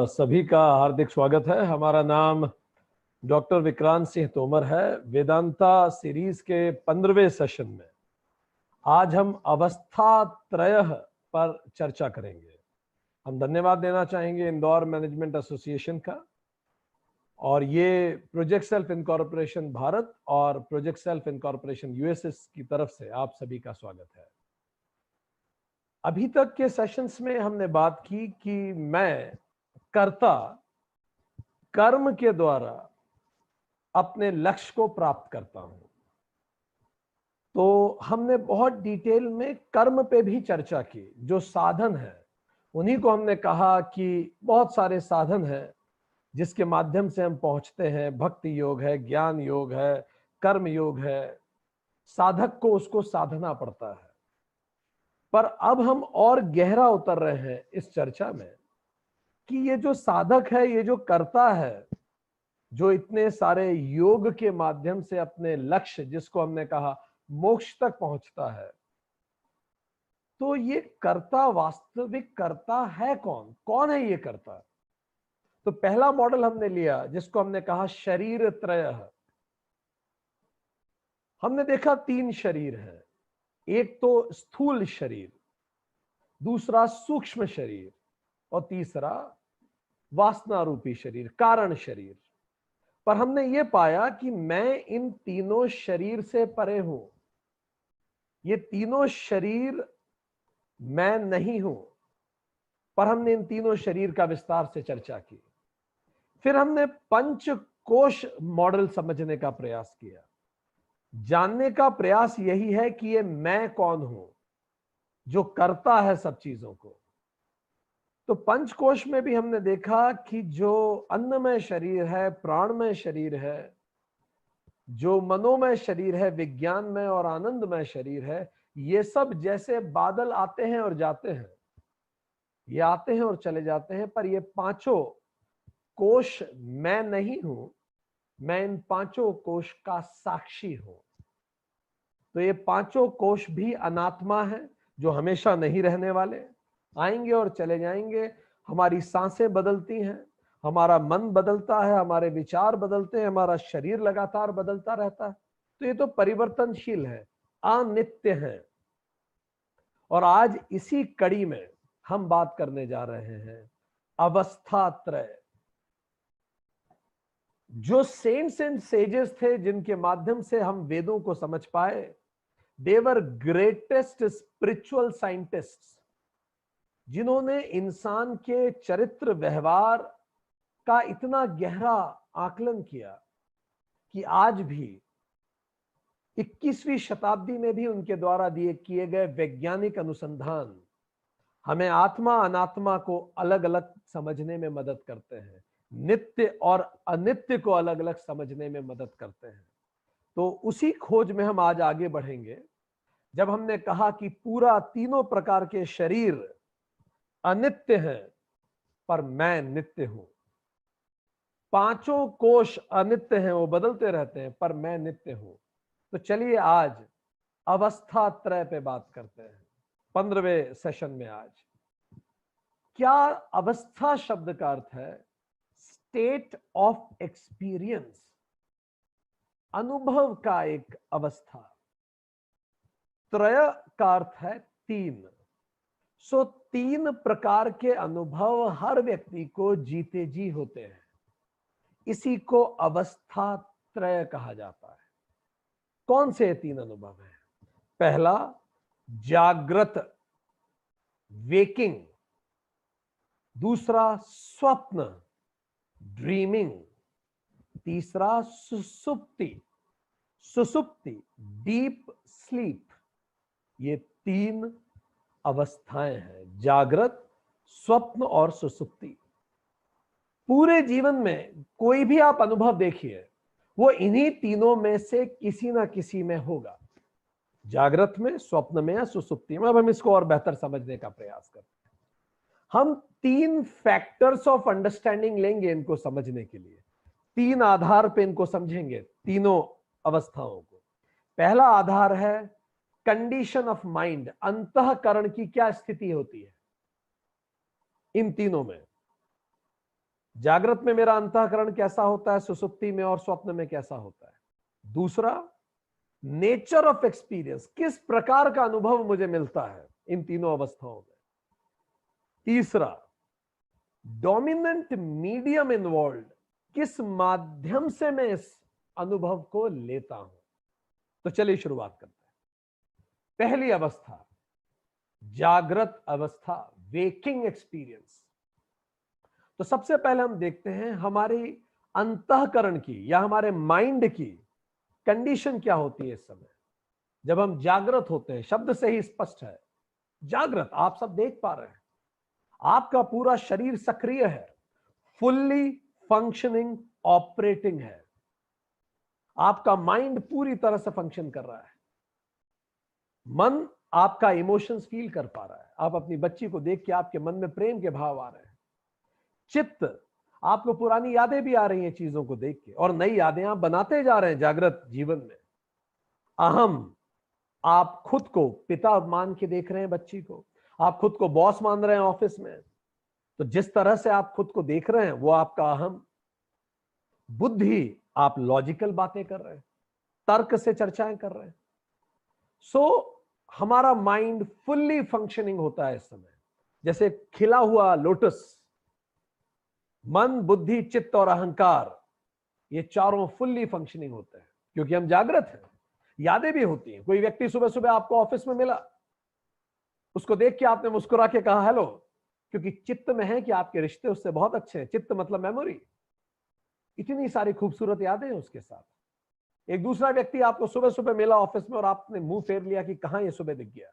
सभी का हार्दिक स्वागत है। हमारा नाम डॉक्टर विक्रांत सिंह तोमर है। वेदांता सीरीज के 15वें सेशन में आज हम अवस्था त्रय पर चर्चा करेंगे। हम धन्यवाद देना चाहेंगे इंदौर मैनेजमेंट एसोसिएशन का, और ये प्रोजेक्ट सेल्फ इनकॉर्पोरेशन भारत और प्रोजेक्ट सेल्फ इनकॉर्पोरेशन यूएसएस की तरफ से आप सभी का स्वागत है। अभी तक के सेशंस में हमने बात की कि मैं कर्ता कर्म के द्वारा अपने लक्ष्य को प्राप्त करता हूं। तो हमने बहुत डिटेल में कर्म पे भी चर्चा की। जो साधन है उन्हीं को हमने कहा कि बहुत सारे साधन हैं जिसके माध्यम से हम पहुंचते हैं। भक्ति योग है, ज्ञान योग है, कर्म योग है। साधक को उसको साधना पड़ता है। पर अब हम और गहरा उतर रहे हैं इस चर्चा में कि ये जो साधक है, ये जो कर्ता है, जो इतने सारे योग के माध्यम से अपने लक्ष्य, जिसको हमने कहा मोक्ष तक पहुंचता है, तो ये कर्ता वास्तविक कर्ता है कौन? कौन है ये कर्ता? तो पहला मॉडल हमने लिया जिसको हमने कहा शरीर त्रय। हमने देखा 3 शरीर हैं। एक तो स्थूल शरीर, दूसरा सूक्ष्म शरीर, और तीसरा वासना रूपी शरीर, कारण शरीर। पर हमने ये पाया कि मैं इन तीनों शरीर से परे हूं। ये तीनों शरीर मैं नहीं हूं। पर हमने इन तीनों शरीर का विस्तार से चर्चा की। फिर हमने पंच कोश मॉडल समझने का प्रयास किया। जानने का प्रयास यही है कि ये मैं कौन हूं जो करता है सब चीजों को। तो पंचकोश में भी हमने देखा कि जो अन्नमय शरीर है, प्राणमय शरीर है, जो मनोमय शरीर है, विज्ञानमय और आनंदमय शरीर है, ये सब जैसे बादल आते हैं और जाते हैं, ये आते हैं और चले जाते हैं, पर ये पांचों कोश मैं नहीं हूं। मैं इन पांचों कोश का साक्षी हूं। तो ये पांचों कोश भी अनात्मा है, जो हमेशा नहीं रहने वाले, आएंगे और चले जाएंगे। हमारी सांसें बदलती हैं, हमारा मन बदलता है, हमारे विचार बदलते हैं, हमारा शरीर लगातार बदलता रहता है। तो ये तो परिवर्तनशील है, अनित्य है। और आज इसी कड़ी में हम बात करने जा रहे हैं अवस्था त्रय। जो सेंट्स एंड सेजेस थे जिनके माध्यम से हम वेदों को समझ पाए, दे वर ग्रेटेस्ट स्पिरिचुअल साइंटिस्ट्स, जिन्होंने इंसान के चरित्र व्यवहार का इतना गहरा आकलन किया कि आज भी 21वीं शताब्दी में भी उनके द्वारा दिए किए गए वैज्ञानिक अनुसंधान हमें आत्मा अनात्मा को अलग अलग समझने में मदद करते हैं, नित्य और अनित्य को अलग अलग समझने में मदद करते हैं। तो उसी खोज में हम आज आगे बढ़ेंगे। जब हमने कहा कि पूरा तीनों प्रकार के शरीर अनित्य हैं, पर मैं नित्य हूं। पांचों कोश अनित्य हैं, वो बदलते रहते हैं, पर मैं नित्य हूं। तो चलिए आज अवस्था त्रय पे बात करते हैं 15वें सेशन में। आज क्या अवस्था शब्द का अर्थ है स्टेट ऑफ एक्सपीरियंस, अनुभव का एक अवस्था। त्रय का अर्थ है 3। सो 3 प्रकार के अनुभव हर व्यक्ति को जीते जी होते हैं। इसी को अवस्था त्रय कहा जाता है। कौन से 3 अनुभव हैं? पहला जागृत, वेकिंग। दूसरा स्वप्न, ड्रीमिंग। तीसरा सुसुप्ति, सुसुप्ति, डीप स्लीप। ये 3 अवस्थाएं हैं, जागृत, स्वप्न और सुसुप्ति। पूरे जीवन में कोई भी आप अनुभव देखिए, वो इन्हीं तीनों में से किसी ना किसी में होगा, जागृत में, स्वप्न में या सुसुप्ति में। अब हम इसको और बेहतर समझने का प्रयास करते हैं। हम 3 फैक्टर्स ऑफ अंडरस्टैंडिंग लेंगे इनको समझने के लिए। 3 आधार पे इनको समझेंगे, तीनों अवस्थाओं को। पहला आधार है कंडीशन ऑफ माइंड, अंतःकरण की क्या स्थिति होती है इन तीनों में। जागृत में मेरा अंतःकरण कैसा होता है, सुसुप्ति में और स्वप्न में कैसा होता है। दूसरा, नेचर ऑफ एक्सपीरियंस, किस प्रकार का अनुभव मुझे मिलता है इन तीनों अवस्थाओं में। तीसरा, डोमिनेंट मीडियम इन्वॉल्व, किस माध्यम से मैं इस अनुभव को लेता हूं। तो चलिए शुरुआत करते हैं। पहली अवस्था, जागृत अवस्था, वेकिंग एक्सपीरियंस। तो सबसे पहले हम देखते हैं हमारी अंतःकरण की या हमारे माइंड की कंडीशन क्या होती है इस समय जब हम जागृत होते हैं। शब्द से ही स्पष्ट है, जागृत। आप सब देख पा रहे हैं, आपका पूरा शरीर सक्रिय है, फुल्ली फंक्शनिंग, ऑपरेटिंग है। आपका माइंड पूरी तरह से फंक्शन कर रहा है। मन आपका इमोशंस फील कर पा रहा है। आप अपनी बच्ची को देख के आपके मन में प्रेम के भाव आ रहे हैं। चित्त, आपको पुरानी यादें भी आ रही हैं चीजों को देख के, और नई यादें आप बनाते जा रहे हैं जागृत जीवन में। अहम, आप खुद को पिता मान के देख रहे हैं बच्ची को, आप खुद को बॉस मान रहे हैं ऑफिस में। तो जिस तरह से आप खुद को देख रहे हैं वो आपका अहम। बुद्धि, आप लॉजिकल बातें कर रहे हैं, तर्क से चर्चाएं कर रहे हैं। हमारा माइंड फुल्ली फंक्शनिंग होता है इस समय, जैसे खिला हुआ लोटस। मन, बुद्धि, चित्त और अहंकार, ये चारों फुल्ली फंक्शनिंग होते हैं क्योंकि हम जागृत हैं। यादें भी होती हैं। कोई व्यक्ति सुबह सुबह आपको ऑफिस में मिला, उसको देख के आपने मुस्कुरा के कहा हेलो, क्योंकि चित्त में है कि आपके रिश्ते उससे बहुत अच्छे हैं। चित्त मतलब मेमोरी, इतनी सारी खूबसूरत यादें हैं उसके साथ। एक दूसरा व्यक्ति आपको सुबह सुबह मिला ऑफिस में और आपने मुंह फेर लिया कि कहां ये सुबह दिख गया।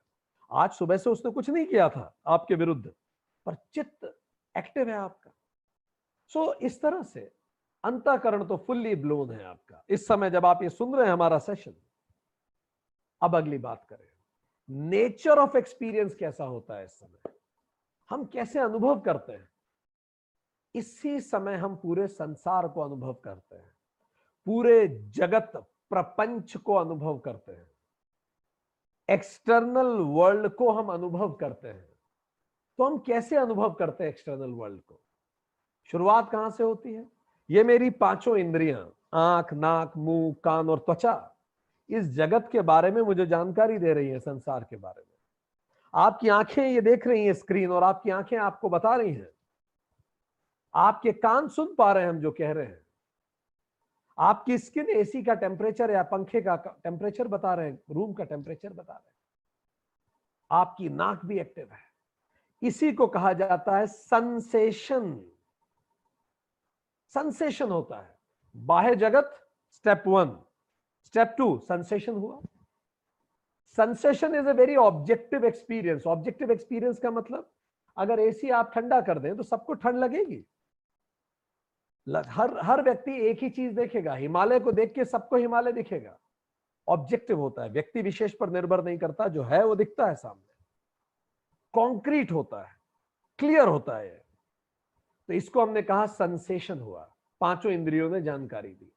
आज सुबह से उसने कुछ नहीं किया था आपके विरुद्ध, पर चित्त एक्टिव है आपका। इस तरह से अंतःकरण तो फुल्ली ब्लोन है आपका इस समय जब आप ये सुन रहे हैं हमारा सेशन। अब अगली बात करें, नेचर ऑफ एक्सपीरियंस कैसा होता है इस समय, हम कैसे अनुभव करते हैं। इसी समय हम पूरे संसार को अनुभव करते हैं, पूरे जगत प्रपंच को अनुभव करते हैं, एक्सटर्नल वर्ल्ड को हम अनुभव करते हैं। तो हम कैसे अनुभव करते हैं एक्सटर्नल वर्ल्ड को। शुरुआत कहां से होती है। ये मेरी पांचों इंद्रियां, आंख, नाक, मुंह, कान और त्वचा, इस जगत के बारे में मुझे जानकारी दे रही है, संसार के बारे में। आपकी आंखें ये देख रही हैं स्क्रीन, और आपकी आंखें आपको बता रही हैं। आपके कान सुन पा रहे हैं हम जो कह रहे हैं। आपकी स्किन एसी का टेम्परेचर या पंखे का टेम्परेचर बता रहे हैं, रूम का टेम्परेचर बता रहे हैं। आपकी नाक भी एक्टिव है। इसी को कहा जाता है सेंसेशन। सेंसेशन होता है बाह्य जगत, स्टेप 1। स्टेप 2, सेंसेशन हुआ। Sensation is a very objective experience. Objective experience का मतलब, अगर एसी आप ठंडा कर दें तो सबको ठंड लगेगी। हर व्यक्ति एक ही चीज देखेगा, हिमालय को देख के सबको हिमालय दिखेगा। ऑब्जेक्टिव होता है, व्यक्ति विशेष पर निर्भर नहीं करता, जो है वो दिखता है सामने, कॉन्क्रीट होता है, क्लियर होता है। तो इसको हमने कहा सेंसेशन हुआ, पांचों इंद्रियों ने जानकारी दी।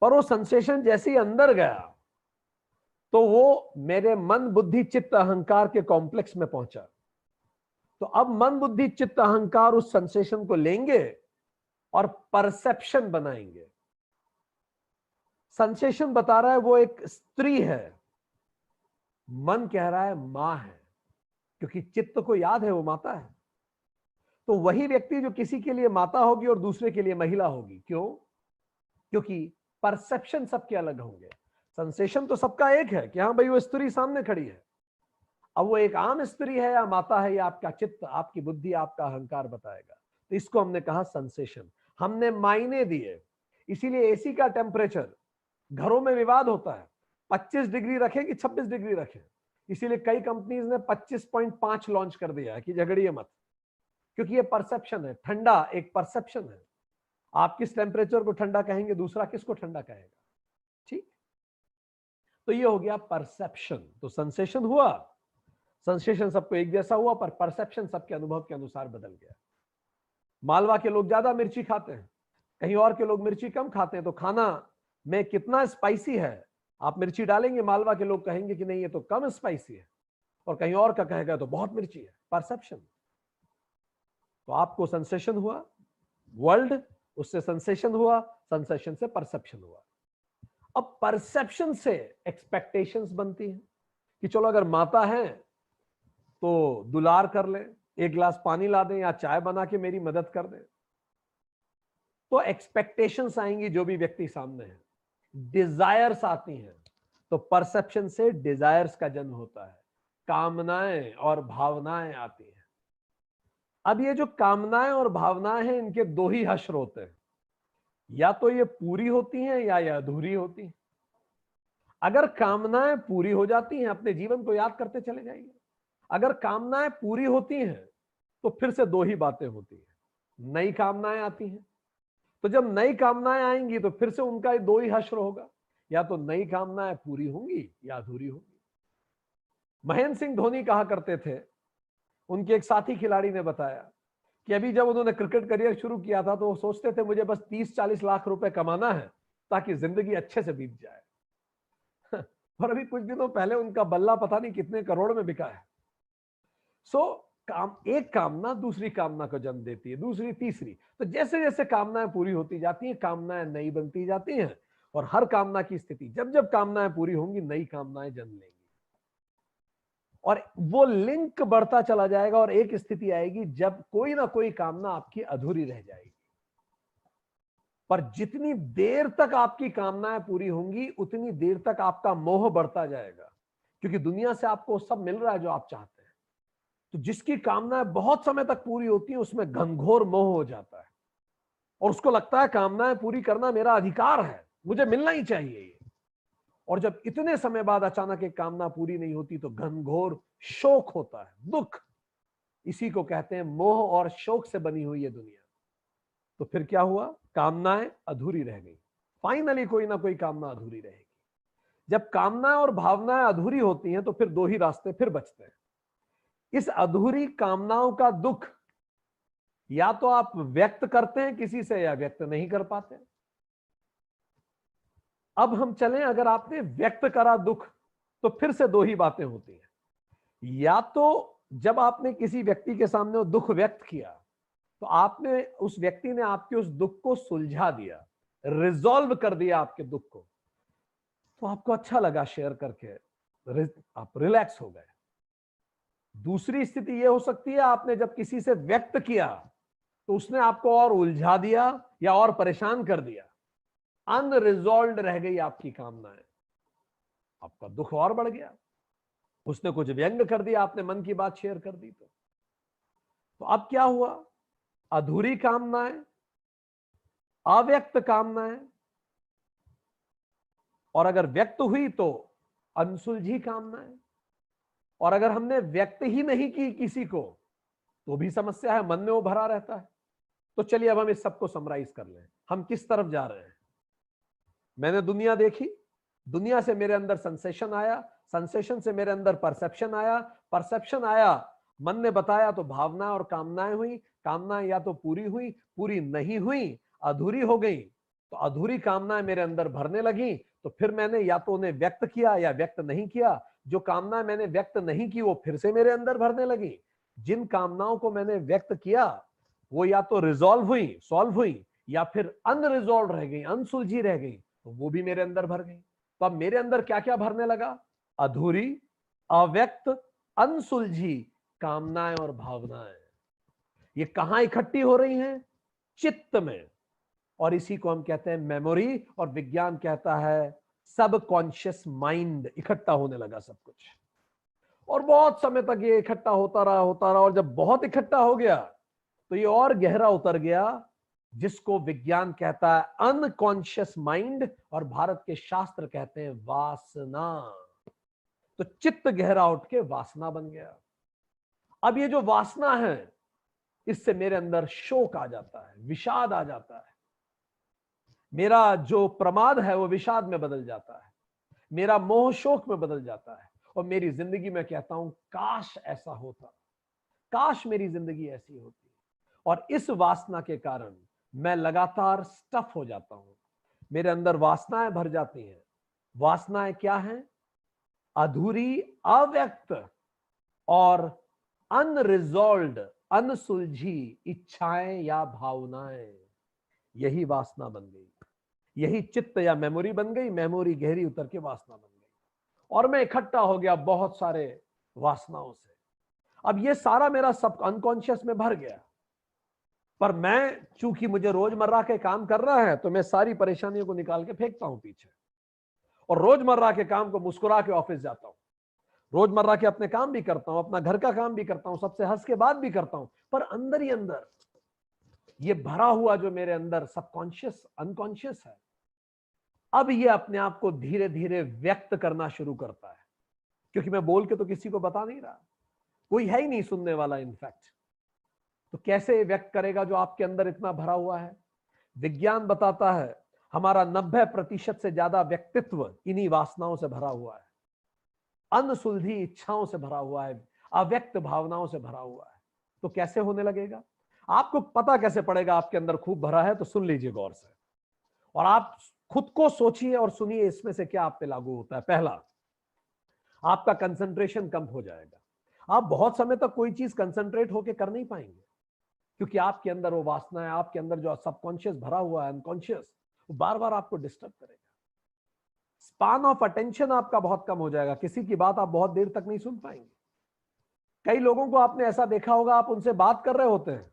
पर वो सेंसेशन जैसे ही अंदर गया तो वो मेरे मन, बुद्धि, चित्त, अहंकार के कॉम्प्लेक्स में पहुंचा। तो अब मन, बुद्धि, चित्त, अहंकार उस सेंसेशन को लेंगे और परसेप्शन बनाएंगे। सेंसेशन बता रहा है वो एक स्त्री है, मन कह रहा है मां है, क्योंकि चित्त को याद है वो माता है। तो वही व्यक्ति जो किसी के लिए माता होगी और दूसरे के लिए महिला होगी, क्यों? क्योंकि परसेप्शन सबके अलग होंगे। सेंसेशन तो सबका एक है कि हाँ भाई वो स्त्री सामने खड़ी है। अब वो एक आम स्त्री है या माता है, या आपका चित्त, आपकी बुद्धि, आपका अहंकार बताएगा। तो इसको हमने कहा सेंसेशन। हमने मायने दिए। इसीलिए एसी का टेम्परेचर, घरों में विवाद होता है, 25 डिग्री रखें कि 26 डिग्री रखें। इसीलिए कई कंपनीज ने 25.5 लॉन्च कर दिया है कि झगड़िए मत, क्योंकि ये परसेप्शन है। ठंडा एक परसेप्शन है। आप किस टेम्परेचर को ठंडा कहेंगे, दूसरा किसको ठंडा कहेगा। ठीक, तो ये हो गया परसेप्शन। तो सेंसेशन हुआ, सेंसेशन सबको एक जैसा हुआ, पर परसेप्शन सबके अनुभव के अनुसार बदल गया। मालवा के लोग ज्यादा मिर्ची खाते हैं, कहीं और के लोग मिर्ची कम खाते हैं। तो खाना में कितना स्पाइसी है, आप मिर्ची डालेंगे, मालवा के लोग कहेंगे कि नहीं ये तो कम स्पाइसी है, और कहीं और का कहेगा तो बहुत मिर्ची है। परसेप्शन। तो आपको सेंसेशन हुआ, वर्ल्ड, उससे सेंसेशन हुआ, सेंसेशन से परसेप्शन हुआ। अब परसेप्शन से एक्सपेक्टेशंस बनती हैं कि चलो अगर माता है तो दुलार कर ले, एक गिलास पानी ला दें या चाय बना के मेरी मदद कर दें। तो एक्सपेक्टेशंस आएंगी जो भी व्यक्ति सामने है, डिजायर्स आती हैं, तो परसेप्शन से डिजायर्स का जन्म होता है, कामनाएं और भावनाएं आती हैं। अब ये जो कामनाएं और भावनाएं हैं, इनके दो ही हश्र होते हैं, या तो ये पूरी होती हैं या ये अधूरी होती हैं। अगर कामनाएं पूरी हो जाती हैं, अपने जीवन को याद करते चले जाइए, अगर कामनाएं पूरी होती हैं तो फिर से दो ही बातें होती हैं, नई कामनाएं आती हैं। तो जब नई कामनाएं आएंगी तो फिर से उनका दो ही हश्र होगा, या तो नई कामनाएं पूरी होंगी या अधूरी होंगी। महेंद्र सिंह धोनी कहा करते थे, उनके एक साथी खिलाड़ी ने बताया कि अभी जब उन्होंने क्रिकेट करियर शुरू किया था तो वो सोचते थे मुझे बस 30-40 लाख रुपए कमाना है ताकि जिंदगी अच्छे से बीत जाए। और अभी कुछ दिनों पहले उनका बल्ला पता नहीं कितने करोड़ में बिका है। एक कामना दूसरी कामना को जन्म देती है, दूसरी तीसरी। तो जैसे जैसे कामनाएं पूरी होती जाती हैं, कामनाएं नई बनती जाती हैं, और हर कामना की स्थिति, जब जब कामनाएं पूरी होंगी नई कामनाएं जन्म लेंगी, और वो लिंक बढ़ता चला जाएगा, और एक स्थिति आएगी जब कोई ना कोई कामना आपकी अधूरी रह जाएगी। पर जितनी देर तक आपकी कामनाएं पूरी होंगी उतनी देर तक आपका मोह बढ़ता जाएगा, क्योंकि दुनिया से आपको सब मिल रहा है जो आप चाहते हैं। तो जिसकी कामनाएं बहुत समय तक पूरी होती है उसमें घनघोर मोह हो जाता है, और उसको लगता है कामनाएं पूरी करना मेरा अधिकार है, मुझे मिलना ही चाहिए ये। और जब इतने समय बाद अचानक एक कामना पूरी नहीं होती तो घनघोर शोक होता है, दुख। इसी को कहते हैं मोह और शोक से बनी हुई है दुनिया। तो फिर क्या हुआ, कामनाएं अधूरी रह गई। फाइनली कोई ना कोई कामना अधूरी रहेगी। जब कामनाएं और भावनाएं अधूरी होती हैं तो फिर दो ही रास्ते फिर बचते हैं। इस अधूरी कामनाओं का दुख या तो आप व्यक्त करते हैं किसी से या व्यक्त नहीं कर पाते। अब हम चलें, अगर आपने व्यक्त करा दुख तो फिर से दो ही बातें होती हैं, या तो जब आपने किसी व्यक्ति के सामने वो दुख व्यक्त किया तो आपने, उस व्यक्ति ने आपके उस दुख को सुलझा दिया, रिजॉल्व कर दिया आपके दुख को, तो आपको अच्छा लगा शेयर करके, आप रिलैक्स हो गए। दूसरी स्थिति यह हो सकती है, आपने जब किसी से व्यक्त किया तो उसने आपको और उलझा दिया या और परेशान कर दिया, अनरिजॉल्व रह गई आपकी कामनाएं, आपका दुख और बढ़ गया। उसने कुछ व्यंग कर दिया, आपने मन की बात शेयर कर दी, तो अब क्या हुआ, अधूरी कामनाएं, अव्यक्त कामनाएं, और अगर व्यक्त हुई तो अनसुलझी कामनाएं, और अगर हमने व्यक्त ही नहीं की किसी को तो भी समस्या है, मन में वो भरा रहता है। तो चलिए अब हम इस सबको समराइज कर लें, हम किस तरफ जा रहे हैं। मैंने दुनिया देखी, दुनिया से मेरे अंदर सेंसेशन आया, सेंसेशन से मेरे अंदर परसेप्शन आया, परसेप्शन आया, मन ने बताया तो भावना और कामनाएं हुई, कामनाएं या तो पूरी हुई, पूरी नहीं हुई, अधूरी हो गई, तो अधूरी कामनाएं मेरे अंदर भरने लगी। तो फिर मैंने या तो उन्हें व्यक्त किया या व्यक्त नहीं किया। जो कामनाएं मैंने व्यक्त नहीं की वो फिर से मेरे अंदर भरने लगी। जिन कामनाओं को मैंने व्यक्त किया वो या तो रिजॉल्व हुई, सॉल्व हुई, या फिर अनरिजॉल्व रह गई, अनसुलझी रह गई, तो वो भी मेरे अंदर भर गई। तो अब मेरे अंदर क्या क्या भरने लगा, अधूरी, अव्यक्त, अनसुलझी कामनाएं और भावनाएं। ये कहां इकट्ठी हो रही हैं, चित्त में, और इसी को हम कहते हैं मेमोरी, और विज्ञान कहता है सबकॉन्शियस माइंड। इकट्ठा होने लगा सब कुछ, और बहुत समय तक ये इकट्ठा होता रहा, और जब बहुत इकट्ठा हो गया तो ये और गहरा उतर गया, जिसको विज्ञान कहता है अनकॉन्शियस माइंड, और भारत के शास्त्र कहते हैं वासना। तो चित्त गहरा उठ के वासना बन गया। अब ये जो वासना है, इससे मेरे अंदर शोक आ जाता है, विषाद आ जाता है। मेरा जो प्रमाद है वो विषाद में बदल जाता है, मेरा मोह शोक में बदल जाता है, और मेरी जिंदगी में कहता हूं काश ऐसा होता, काश मेरी जिंदगी ऐसी होती। और इस वासना के कारण मैं लगातार स्टफ हो जाता हूं, मेरे अंदर वासनाएं भर जाती हैं। वासनाएं क्या हैं, अधूरी, अव्यक्त और अनरिजॉल्व्ड, अनसुलझी इच्छाएं या भावनाएं। यही वासना बन गई, यही चित्त या मेमोरी बन गई, मेमोरी गहरी उतर के वासना बन गई, और मैं इकट्ठा हो गया बहुत सारे वासनाओं से। अब ये सारा मेरा सब अनकॉन्शियस में भर गया, पर मैं चूंकि मुझे रोजमर्रा के काम कर रहा है तो मैं सारी परेशानियों को निकाल के फेंकता हूं पीछे, और रोजमर्रा के काम को मुस्कुरा के ऑफिस जाता हूं, रोजमर्रा के अपने काम भी करता हूं, अपना घर का काम भी करता हूं, सबसे हंस के बात भी करता हूं, पर अंदर ही अंदर ये भरा हुआ जो मेरे अंदर सबकॉन्शियस अनकॉन्शियस है, अब ये अपने आप को धीरे धीरे व्यक्त करना शुरू करता है, क्योंकि मैं बोल के तो किसी को बता नहीं रहा, कोई है ही नहीं सुनने वाला इनफैक्ट। तो कैसे व्यक्त करेगा जो आपके अंदर इतना भरा हुआ है? विज्ञान बताता है हमारा 90% से ज्यादा व्यक्तित्व इन्हीं वासनाओं से भरा हुआ है, अनसुलझी इच्छाओं से भरा हुआ है, अव्यक्त भावनाओं से भरा हुआ है। तो कैसे होने लगेगा? आपको पता कैसे पड़ेगा आपके अंदर खूब भरा है? तो सुन लीजिए गौर से, और आप खुद को सोचिए और सुनिए इसमें से क्या आप पे लागू होता है। पहला, आपका कंसंट्रेशन कम हो जाएगा। आप बहुत समय तक कोई चीज कंसंट्रेट होकर कर नहीं पाएंगे, क्योंकि आपके अंदर वो वासना है, आपके अंदर जो सबकॉन्शियस भरा हुआ है, अनकॉन्शियस, वो बार बार आपको डिस्टर्ब करेगा। स्पान ऑफ अटेंशन आपका बहुत कम हो जाएगा, किसी की बात आप बहुत देर तक नहीं सुन पाएंगे। कई लोगों को आपने ऐसा देखा होगा, आप उनसे बात कर रहे होते हैं,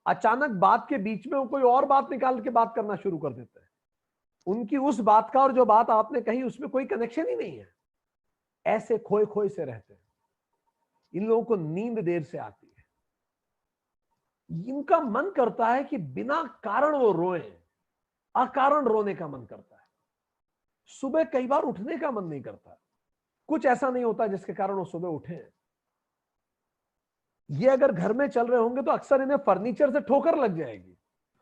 अचानक बात के बीच में वो कोई और बात निकाल के बात करना शुरू कर देते हैं, उनकी उस बात का और जो बात आपने कही उसमें कोई कनेक्शन ही नहीं है। ऐसे खोए खोए से रहते हैं। इन लोगों को नींद देर से आती है, इनका मन करता है कि बिना कारण वो रोएं, अकारण रोने का मन करता है। सुबह कई बार उठने का मन नहीं करता, कुछ ऐसा नहीं होता जिसके कारण वो सुबह उठे। ये अगर घर में चल रहे होंगे तो अक्सर इन्हें फर्नीचर से ठोकर लग जाएगी,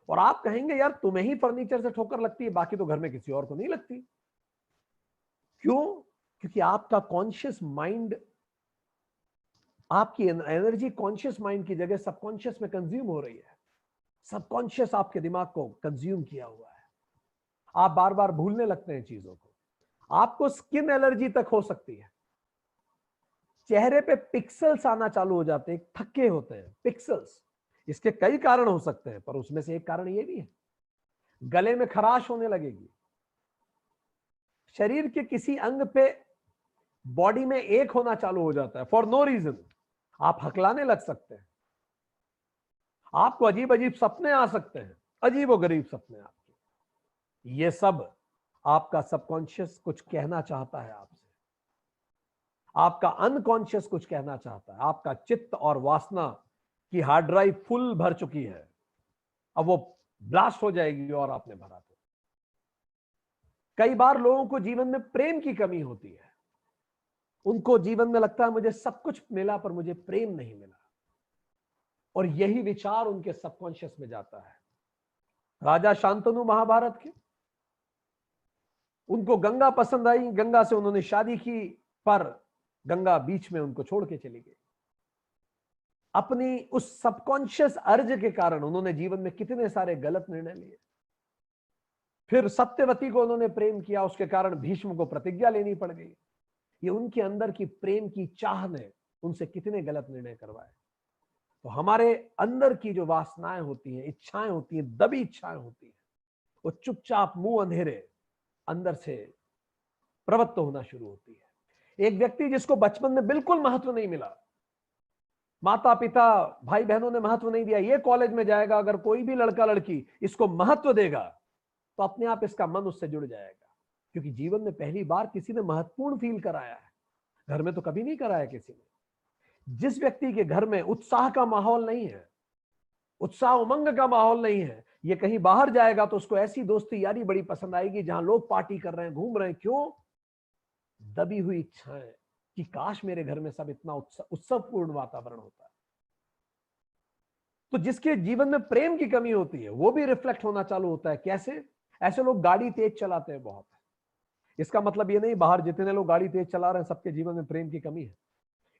और आप कहेंगे यार तुम्हें ही फर्नीचर से ठोकर लगती है, बाकी तो घर में किसी और को नहीं लगती। क्यों? क्योंकि आपका कॉन्शियस माइंड, आपकी एनर्जी कॉन्शियस माइंड की जगह सबकॉन्शियस में कंज्यूम हो रही है। सबकॉन्शियस आपके दिमाग को कंज्यूम किया हुआ है, आप बार बार भूलने लगते हैं चीजों को। आपको स्किन एलर्जी तक हो सकती है, चेहरे पे पिक्सल्स आना चालू हो जाते हैं, थक्के होते हैं पिक्सल्स। इसके कई कारण हो सकते हैं, पर उसमें से एक कारण ये भी है, गले में खराश होने लगेगी, शरीर के किसी अंग पे बॉडी में एक होना चालू हो जाता है फॉर नो रीजन, आप हकलाने लग सकते हैं, आपको अजीब अजीब सपने आ सकते हैं, अजीब और गरीब सपने आपके। ये सब आपका सबकॉन्शियस कुछ कहना चाहता है आपसे, आपका अनकॉन्शियस कुछ कहना चाहता है। आपका चित्त और वासना की हार्ड ड्राइव फुल भर चुकी है, अब वो ब्लास्ट हो जाएगी और आपने भरा तो। कई बार लोगों को जीवन में प्रेम की कमी होती है, उनको जीवन में लगता है मुझे सब कुछ मिला पर मुझे प्रेम नहीं मिला, और यही विचार उनके सबकॉन्शियस में जाता है। राजा शांतनु महाभारत के, उनको गंगा पसंद आई, गंगा से उन्होंने शादी की, पर गंगा बीच में उनको छोड़ के चली गई। अपनी उस सबकॉन्शियस अर्ज के कारण उन्होंने जीवन में कितने सारे गलत निर्णय लिए। फिर सत्यवती को उन्होंने प्रेम किया, उसके कारण भीष्म को प्रतिज्ञा लेनी पड़ गई। ये उनके अंदर की प्रेम की चाह ने उनसे कितने गलत निर्णय करवाए। तो हमारे अंदर की जो वासनाएं होती हैं, इच्छाएं होती हैं, दबी इच्छाएं होती हैं, वो चुपचाप मुंह अंधेरे अंदर से प्रवृत्त होना शुरू होती है। एक व्यक्ति जिसको बचपन में बिल्कुल महत्व नहीं मिला, माता पिता भाई बहनों ने महत्व नहीं दिया, ये कॉलेज में जाएगा, अगर कोई भी लड़का लड़की इसको महत्व देगा तो अपने आप इसका मन उससे जुड़ जाएगा, क्योंकि जीवन में पहली बार किसी ने महत्वपूर्ण फील कराया है। घर में तो कभी नहीं कराया किसी ने। जिस व्यक्ति के घर में उत्साह का माहौल नहीं है, उत्साह उमंग का माहौल नहीं है, ये कहीं बाहर जाएगा तो उसको ऐसी दोस्ती यारी बड़ी पसंद आएगी जहां लोग पार्टी कर रहे हैं, घूम रहे हैं। क्यों? दबी हुई इच्छाएं कि काश मेरे घर में सब इतना उत्सवपूर्ण वातावरण होता है। तो जिसके जीवन में प्रेम की कमी होती है वो भी रिफ्लेक्ट होना चालू होता है। कैसे? ऐसे लोग गाड़ी तेज चलाते हैं बहुत। इसका मतलब ये नहीं बाहर जितने लोग गाड़ी तेज चला रहे हैं सबके जीवन में प्रेम की कमी है।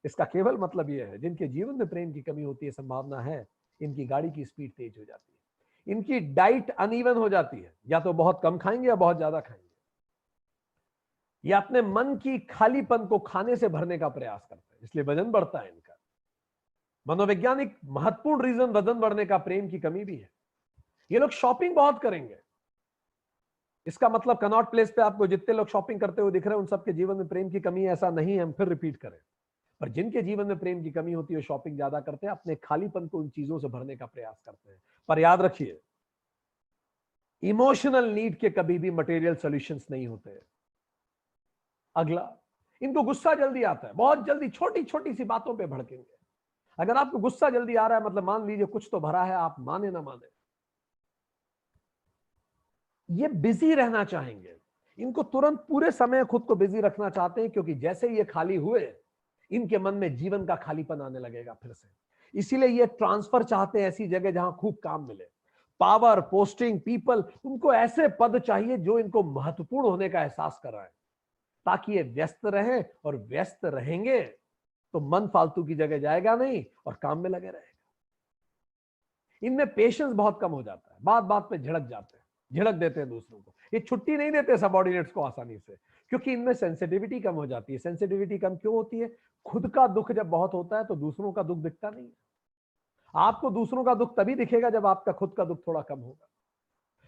इसका केवल मतलब यह है जिनके जीवन में प्रेम की कमी होती है, संभावना है इनकी गाड़ी की स्पीड तेज हो जाती है, इनकी डाइट अनइवन हो जाती है, या तो बहुत कम खाएंगे या बहुत ज्यादा खाएंगे, या अपने मन की खालीपन को खाने से भरने का प्रयास करते हैं, इसलिए वजन बढ़ता है इनका। मनोवैज्ञानिक महत्वपूर्ण रीजन वजन बढ़ने का प्रेम की कमी भी है। ये लोग शॉपिंग बहुत करेंगे। इसका मतलब कनॉट प्लेस पे आपको जितने लोग शॉपिंग करते हुए दिख रहे हैं उन सबके जीवन में प्रेम की कमी है, ऐसा नहीं है, हम फिर रिपीट करें। पर जिनके जीवन में प्रेम की कमी होती है, शॉपिंग ज्यादा करते हैं, अपने खालीपन को उन चीजों से भरने का प्रयास करते हैं। पर याद रखिए, इमोशनल नीड के कभी भी मटेरियल सॉल्यूशंस नहीं होते। अगला, इनको गुस्सा जल्दी आता है, बहुत जल्दी छोटी छोटी सी बातों पे भड़केंगे। अगर आपको गुस्सा जल्दी आ रहा है, मतलब मान लीजिए कुछ तो भरा है, आप माने ना माने, ये बिजी रहना चाहेंगे। इनको तुरंत पूरे समय खुद को बिजी रखना चाहते हैं, क्योंकि जैसे ही ये खाली हुए, इनके मन में जीवन का खालीपन आने लगेगा फिर से। इसीलिए ये ट्रांसफर चाहते हैं ऐसी जगह जहां खूब काम मिले, पावर, पोस्टिंग, पीपल। उनको ऐसे पद चाहिए जो इनको महत्वपूर्ण होने का एहसास कराए, ताकि ये व्यस्त रहें, और व्यस्त रहेंगे तो मन फालतू की जगह जाएगा नहीं और काम में लगे रहेगा। इनमें पेशेंस बहुत कम हो जाता है, बात बात पे झिड़क जाते हैं, झिड़क देते हैं दूसरों को। ये छुट्टी नहीं देते सबऑर्डिनेट्स को आसानी से, क्योंकि इनमें सेंसिटिविटी कम हो जाती है। सेंसिटिविटी कम क्यों होती है? खुद का दुख जब बहुत होता है तो दूसरों का दुख दिखता नहीं है। आपको दूसरों का दुख तभी दिखेगा जब आपका खुद का दुख थोड़ा कम होगा।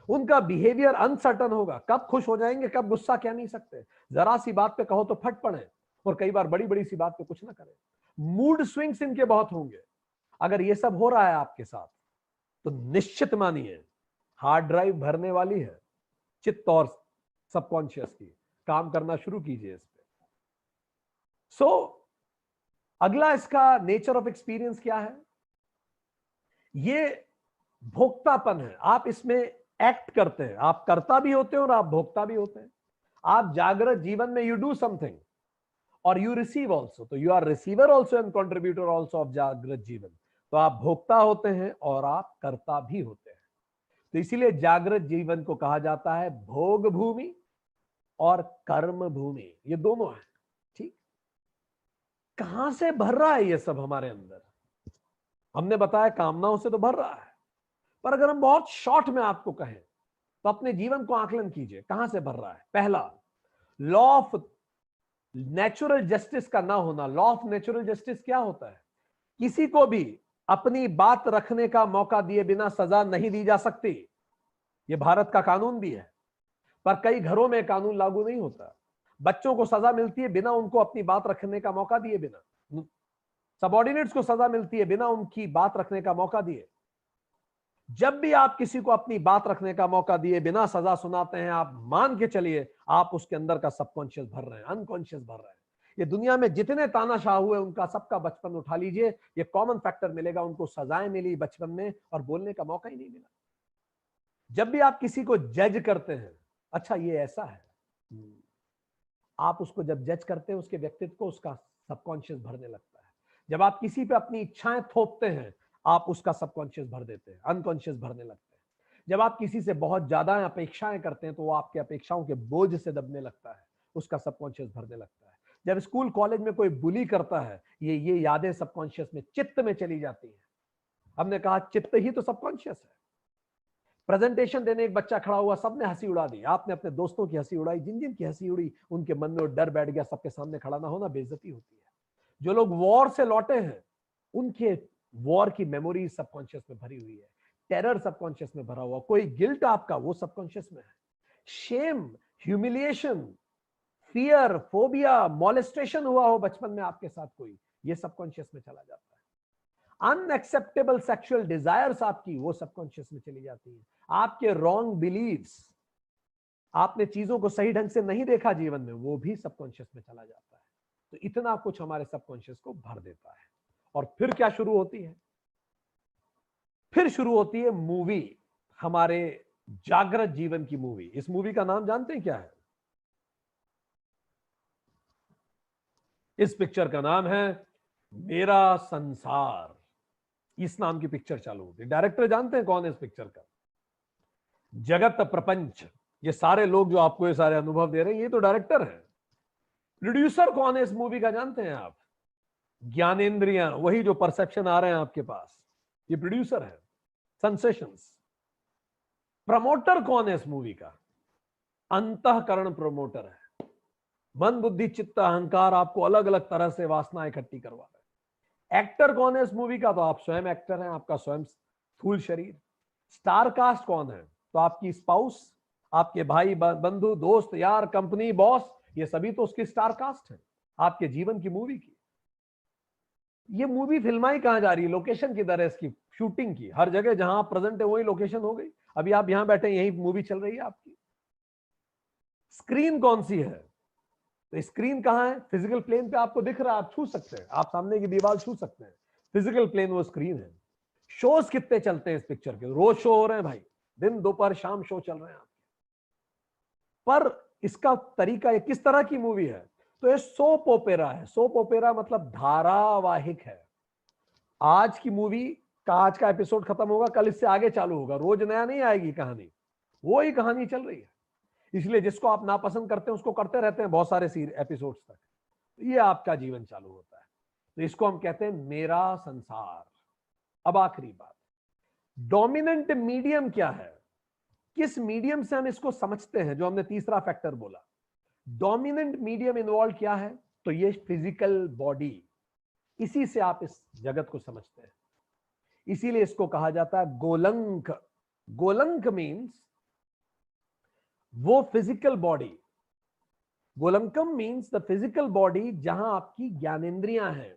उनका बिहेवियर अनसर्टन होगा, कब खुश हो जाएंगे, कब गुस्सा कह नहीं सकते। जरा सी बात पे कहो तो फट पड़े, और कई बार बड़ी बड़ी सी बात पे कुछ ना करें। मूड स्विंग्स इनके बहुत होंगे। अगर ये सब हो रहा है आपके साथ, तो निश्चित मानिए हार्ड ड्राइव भरने वाली है, चित्त और सबकॉन्शियस की। काम करना शुरू कीजिए इस पे। सो अगला, इसका नेचर ऑफ एक्सपीरियंस क्या है? ये भोक्तापन है। आप इसमें एक्ट करते हैं, आप कर्ता भी होते हैं और आप भोक्ता भी होते हैं। आप जागृत जीवन में यू डू समथिंग और यू रिसीव ऑल्सो, तो you are receiver also and contributor also of जागृत जीवन। तो आप भोक्ता होते हैं और आप कर्ता भी होते हैं। तो इसीलिए जागृत जीवन को कहा जाता है भोग भूमि और कर्म भूमि, ये दोनों है। ठीक, कहां से भर रहा है ये सब हमारे अंदर? हमने बताया कामनाओं से तो भर रहा है, पर अगर हम बहुत शॉर्ट में आपको कहें तो अपने जीवन को आकलन कीजिए, कहां से भर रहा है। पहला, लॉ ऑफ नेचुरल जस्टिस का ना होना। लॉ ऑफ नेचुरल जस्टिस क्या होता है? किसी को भी अपनी बात रखने का मौका दिए बिना सजा नहीं दी जा सकती। यह भारत का कानून भी है, पर कई घरों में कानून लागू नहीं होता। बच्चों को सजा मिलती है बिना उनको अपनी बात रखने का मौका दिए बिना। सबऑर्डिनेट्स को सजा मिलती है बिना उनकी बात रखने का मौका दिए। जब भी आप किसी को अपनी बात रखने का मौका दिए बिना सजा सुनाते हैं, आप मान के चलिए आप उसके अंदर का सबकॉन्शियस भर रहे हैं, अनकॉन्शियस भर रहे हैं। ये दुनिया में जितने तानाशाह हुए उनका सबका बचपन उठा लीजिए, ये कॉमन फैक्टर मिलेगा। उनको सजाएं मिली बचपन में और बोलने का मौका ही नहीं मिला। जब भी आप किसी को जज करते हैं, अच्छा ये ऐसा है, आप उसको जब जज करते हैं उसके व्यक्तित्व को, उसका सबकॉन्शियस भरने लगता है। जब आप किसी पे अपनी इच्छाएं थोपते हैं, आप उसका सबकॉन्शियस भर देते हैं, अनकॉन्शियस भरने लगते हैं। जब आप किसी से बहुत ज्यादा अपेक्षाएं करते हैं तो वो आपके अपेक्षाओं के बोझ से दबने लगता है, उसका सबकॉन्शियस भरने लगता है। जब स्कूल कॉलेज में कोई बुली करता है, ये यादें सबकॉन्शियस में, चित्त में चली जाती हैं। हमने कहा चित्त ही तो सबकॉन्शियस है। प्रेजेंटेशन देने एक बच्चा खड़ा हुआ, सबने हंसी उड़ा दी, आपने अपने दोस्तों की हंसी उड़ाई, जिन जिन की हंसी उड़ी उनके मन में डर बैठ गया, सबके सामने खड़ा ना होना बेइज्जती होती है। जो लोग वॉर से लौटे हैं, उनके वॉर की मेमोरी सबकॉन्शियस में भरी हुई है, टेरर सबकॉन्शियस में भरा हुआ, कोई गिल्ट आपका वो सबकॉन्शियस में है, shame, humiliation, fear, phobia, molestation हुआ हो बचपन में आपके साथ कोई, ये सबकॉन्शियस में चला जाता है। अनएक्सेप्टेबल सेक्सुअल डिजायर्स आपकी, वो सबकॉन्शियस में चली जाती है। आपके रॉन्ग बिलीव्स, आपने चीजों को सही ढंग से नहीं देखा जीवन में, वो भी सबकॉन्शियस में चला जाता है। तो इतना कुछ हमारे सबकॉन्शियस को भर देता है। और फिर क्या शुरू होती है? फिर शुरू होती है मूवी, हमारे जागृत जीवन की मूवी। इस मूवी का नाम जानते हैं क्या है? इस पिक्चर का नाम है मेरा संसार। इस नाम की पिक्चर चालू होती है। डायरेक्टर जानते हैं कौन है इस पिक्चर का? जगत प्रपंच। ये सारे लोग जो आपको ये सारे अनुभव दे रहे हैं, ये तो डायरेक्टर है। प्रोड्यूसर कौन है इस मूवी का जानते हैं आप? ज्ञानेंद्रियां, वही जो परसेप्शन आ रहे हैं आपके पास, ये प्रोड्यूसर है। सेंसेशंस। प्रमोटर कौन है इस मूवी का? अंतःकरण प्रमोटर है। मन, बुद्धि, चित्त, अहंकार आपको अलग अलग तरह से वासना इकट्ठी करवा रहे हैं। एक्टर कौन है इस मूवी का? तो आप स्वयं एक्टर हैं, आपका स्वयं स्थूल शरीर। स्टार कास्ट कौन है? तो आपकी स्पाउस, आपके भाई बंधु दोस्त यार कंपनी बॉस, ये सभी तो उसकी स्टार कास्ट है आपके जीवन की मूवी की। ये मूवी फिल्माई कहां जा रही है? लोकेशन किधर है इसकी शूटिंग की? हर जगह जहां आप प्रेजेंट है वही लोकेशन हो गई। अभी आप यहां बैठे यही मूवी चल रही है आपकी। स्क्रीन कौन सी है? तो स्क्रीन कहां है? फिजिकल प्लेन पे आपको दिख रहा है, आप छू सकते हैं, आप सामने की दीवार छू सकते हैं, फिजिकल प्लेन वो स्क्रीन है। शोज कितने चलते हैं इस पिक्चर के? रोज शो हो रहे हैं भाई, दिन दोपहर शाम शो चल रहे हैं आपके। पर इसका तरीका, ये किस तरह की मूवी है? तो ये सोप ओपेरा है। सोप ओपेरा मतलब धारावाहिक है। आज की मूवी का आज का एपिसोड खत्म होगा, कल इससे आगे चालू होगा, रोज नया नहीं आएगी कहानी, वो ही कहानी चल रही है। इसलिए जिसको आप नापसंद करते हैं उसको करते रहते हैं बहुत सारे एपिसोड्स तक, ये आपका जीवन चालू होता है। तो इसको हम कहते हैं मेरा संसार। अब आखिरी बात, डोमिनेंट मीडियम क्या है? किस मीडियम से हम इसको समझते हैं? जो हमने तीसरा फैक्टर बोला, डोमिनेंट मीडियम इन्वॉल्व क्या है? तो ये फिजिकल बॉडी, इसी से आप इस जगत को समझते हैं। इसीलिए इसको कहा जाता है गोलंक। गोलंक मीन्स वो फिजिकल बॉडी, गोलंकम मीन्स द फिजिकल बॉडी जहां आपकी ज्ञानेंद्रियां हैं,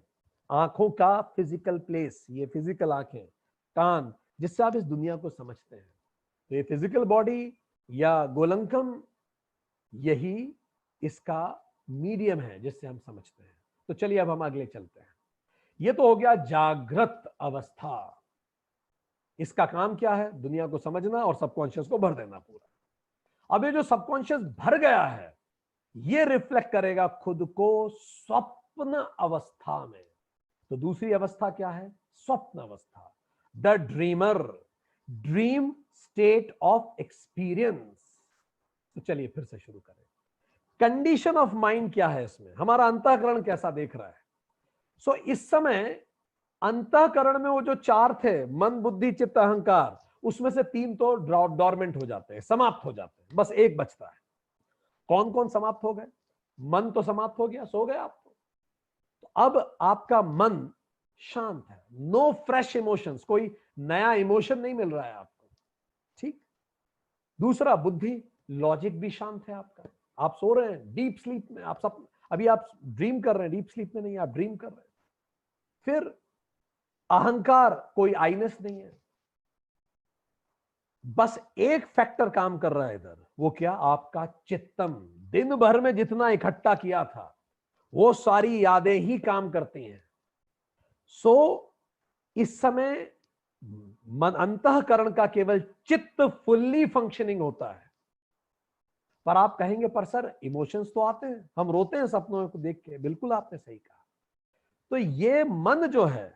आंखों का फिजिकल प्लेस, ये फिजिकल आंखें, कान, जिससे आप इस दुनिया को समझते हैं। तो ये फिजिकल बॉडी या गोलंकम, यही इसका मीडियम है जिससे हम समझते हैं। तो चलिए अब हम अगले चलते हैं। ये तो हो गया जागृत अवस्था। इसका काम क्या है? दुनिया को समझना और सबकॉन्शियस को भर देना पूरा। अब ये जो सबकॉन्शियस भर गया है, ये रिफ्लेक्ट करेगा खुद को स्वप्न अवस्था में। तो दूसरी अवस्था क्या है? स्वप्न अवस्था, the dreamer, dream state of experience. तो चलिए फिर से शुरू करें। कंडीशन ऑफ माइंड क्या है इसमें? हमारा अंतःकरण कैसा देख रहा है? सो इस समय अंतःकरण में वो जो चार थे, मन बुद्धि चित्त अहंकार, उसमें से तीन तो डॉर्मेंट हो जाते हैं, समाप्त हो जाते हैं, बस एक बचता है। कौन कौन समाप्त हो गए? मन तो समाप्त हो गया, सो गए आप तो अब आपका मन शांत है, नो फ्रेश इमोशंस, कोई नया इमोशन नहीं मिल रहा है आपको, ठीक। दूसरा बुद्धि, लॉजिक भी शांत है आपका, आप सो रहे हैं डीप स्लीप में, आप सब अभी आप ड्रीम कर रहे हैं, डीप स्लीप में नहीं, आप ड्रीम कर रहे हैं। फिर अहंकार, कोई आईनेस नहीं है, बस एक फैक्टर काम कर रहा है इधर, वो क्या? आपका चित्तम। दिन भर में जितना इकट्ठा किया था वो सारी यादें ही काम करती हैं। सो इस समय मन, अंतःकरण का केवल चित्त फुल्ली फंक्शनिंग होता है। पर आप कहेंगे पर सर इमोशंस तो आते हैं, हम रोते हैं सपनों को देख के। बिल्कुल आपने सही कहा। तो ये मन जो है,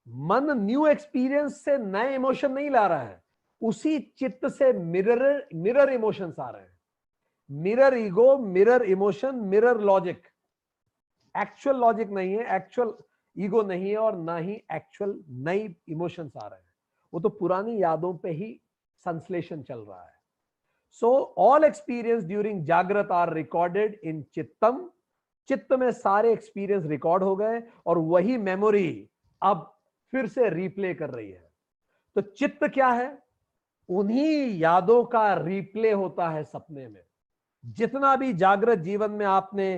मन न्यू एक्सपीरियंस से नए इमोशन नहीं ला रहा है, उसी चित्त से मिरर इमोशंस आ रहे हैं। Mirror ego, mirror emotion, mirror logic. Actual logic नहीं है, एक्चुअल ईगो नहीं है, और ना ही एक्चुअल नई इमोशंस आ रहे हैं, वो तो पुरानी यादों पे ही संश्लेषण चल रहा है। सो ऑल एक्सपीरियंस ड्यूरिंग जागृत आर रिकॉर्डेड इन चित्तम। चित्त में सारे एक्सपीरियंस रिकॉर्ड हो गए और वही मेमोरी अब फिर से रिप्ले कर रही है। तो चित्त क्या है? उन्हीं यादों का रिप्ले होता है सपने में। जितना भी जागृत जीवन में आपने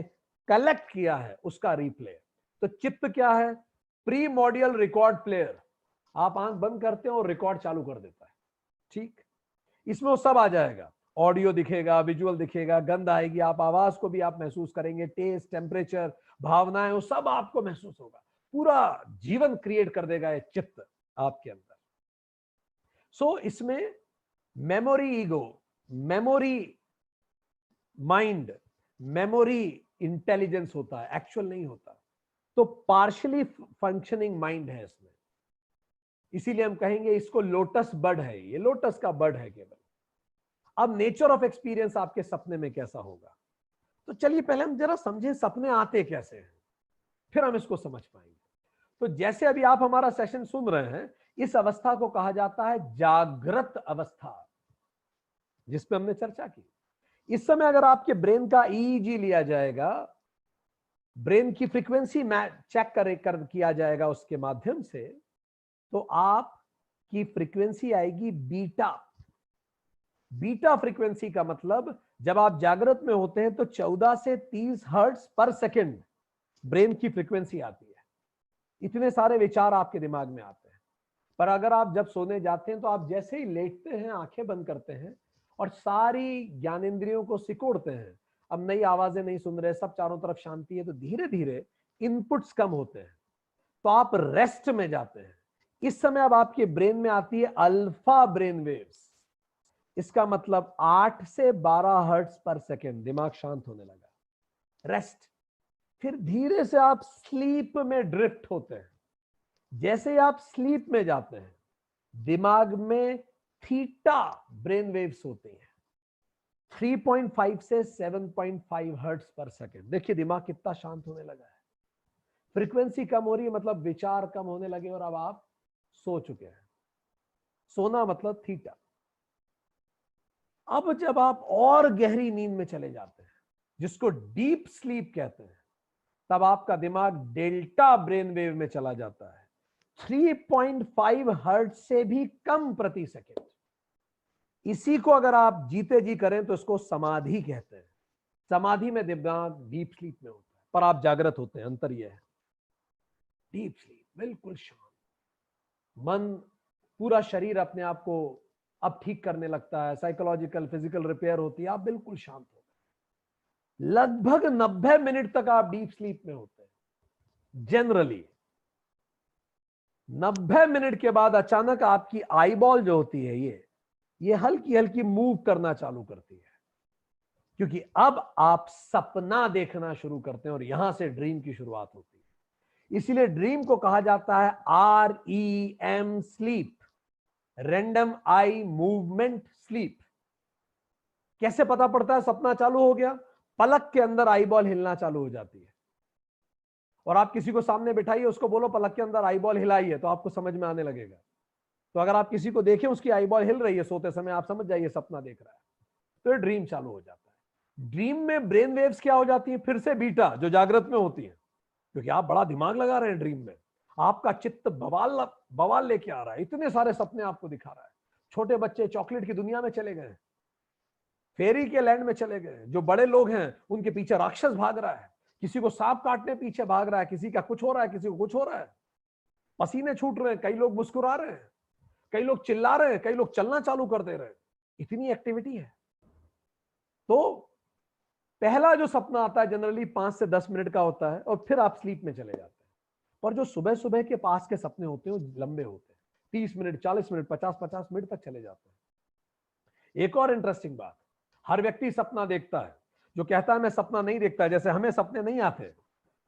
कलेक्ट किया है उसका रिप्ले। तो चित्त क्या है? Pre module record player. आप आंख बंद करते हैं और रिकॉर्ड चालू कर देता है, ठीक। इसमें वो सब आ जाएगा, ऑडियो दिखेगा, विजुअल दिखेगा, गंध आएगी, आप आवाज को भी आप महसूस करेंगे, टेस्ट, टेम्परेचर, भावनाएं, वो सब आपको महसूस होगा। पूरा जीवन क्रिएट कर देगा ये चित्त आपके अंदर। सो इसमें memory ego, memory mind, memory intelligence होता है, एक्चुअल नहीं होता। तो पार्शियली फंक्शनिंग माइंड है इसमें। इसीलिए हम कहेंगे इसको लोटस बर्ड है, ये लोटस का बर्ड है केवल। अब नेचर ऑफ एक्सपीरियंस आपके सपने में कैसा होगा? तो चलिए पहले हम जरा समझें सपने आते कैसे हैं, फिर हम इसको समझ पाएंगे। तो जैसे अभी आप हमारा सेशन सुन रहे हैं, इस अवस्था को कहा जाता है जागृत अवस्था, जिसपे हमने चर्चा की। इस समय अगर आपके ब्रेन का ईईजी लिया जाएगा, ब्रेन की फ्रीक्वेंसी चेक किया जाएगा उसके माध्यम से, तो आप की फ्रीक्वेंसी आएगी बीटा। बीटा फ्रीक्वेंसी का मतलब जब आप जागृत में होते हैं तो 14 से 30 हर्ट्ज पर सेकंड ब्रेन की फ्रीक्वेंसी आती है। इतने सारे विचार आपके दिमाग में आते हैं। पर अगर आप जब सोने जाते हैं तो आप जैसे ही लेटते हैं, आंखें बंद करते हैं और सारी ज्ञानेंद्रियों को सिकोड़ते हैं, अब नई आवाजें नहीं सुन रहे, सब चारों तरफ शांति है, तो धीरे धीरे इनपुट्स कम होते हैं, तो आप रेस्ट में जाते हैं। इस समय अब आपके ब्रेन में आती है अल्फा ब्रेन वेव्स। इसका मतलब 8 से 12 हर्ट्ज पर सेकेंड दिमाग शांत होने लगा, रेस्ट। फिर धीरे से आप स्लीप में ड्रिफ्ट होते हैं। जैसे ही आप स्लीप में जाते हैं, दिमाग में थीटा ब्रेन वेव्स होती हैं, 3.5 से 7.5 हर्ट्ज पर सेकेंड। देखिए दिमाग कितना शांत होने लगा है, फ्रीक्वेंसी कम हो रही है, मतलब विचार कम होने लगे और अब आप सो चुके हैं। सोना मतलब थीटा। अब जब आप और गहरी नींद में चले जाते हैं, जिसको डीप स्लीप कहते हैं, तब आपका दिमाग डेल्टा ब्रेन वेव में चला जाता है, 3.5 हर्ट्ज से भी कम प्रति सेकेंड। इसी को अगर आप जीते जी करें तो इसको समाधि कहते हैं। समाधि में दिमाग डीप स्लीप में होता है, पर आप जागृत होते हैं। अंतर यह है, डीप स्लीप बिल्कुल शांत, मन, पूरा शरीर अपने आप को अब ठीक करने लगता है, साइकोलॉजिकल फिजिकल रिपेयर होती है, आप बिल्कुल शांत हो गए। लगभग 90 मिनट तक आप डीप स्लीप में होते हैं जनरली। 90 मिनट के बाद अचानक आपकी आईबॉल जो होती है ये हल्की हल्की मूव करना चालू करती है, क्योंकि अब आप सपना देखना शुरू करते हैं और यहां से ड्रीम की शुरुआत होती है। इसीलिए ड्रीम को कहा जाता है REM sleep, random eye movement sleep. कैसे पता पड़ता है सपना चालू हो गया? पलक के अंदर आईबॉल हिलना चालू हो जाती है, और आप किसी को सामने बिठाइए, उसको बोलो पलक के अंदर आईबॉल हिलाई है, तो आपको समझ में आने लगेगा। तो अगर आप किसी को देखें उसकी आईबॉल हिल रही है सोते समय, आप समझ जाइए सपना देख रहा है, तो ये ड्रीम चालू हो जाता है। ड्रीम में ब्रेन वेव्स क्या हो जाती है? फिर से बीटा, जो जागृत में होती है, क्योंकि आप बड़ा दिमाग लगा रहे हैं ड्रीम में, आपका चित्त बवाल लेके आ रहा है, इतने सारे सपने आपको दिखा रहा है। छोटे बच्चे चॉकलेट की दुनिया में चले गए, फेरी के लैंड में चले गए, जो बड़े लोग हैं उनके पीछे राक्षस भाग रहा है, किसी को सांप काटने पीछे भाग रहा है, किसी का कुछ हो रहा है, किसी को कुछ हो रहा है, पसीने छूट रहे हैं, कई लोग मुस्कुरा रहे हैं, कई लोग चिल्ला रहे हैं, कई लोग चलना चालू कर दे रहे हैं, इतनी एक्टिविटी है। तो पहला जो सपना आता है जनरली 5 से 10 मिनट का होता है, और फिर आप स्लीप में चले जाते हैं। और जो सुबह सुबह के पास के सपने होते हैं वो लंबे होते हैं, 30 मिनट, 40 मिनट, 50 मिनट तक चले जाते हैं। एक और इंटरेस्टिंग बात, हर व्यक्ति सपना देखता है। जो कहता है मैं सपना नहीं देखता, जैसे हमें सपने नहीं आते,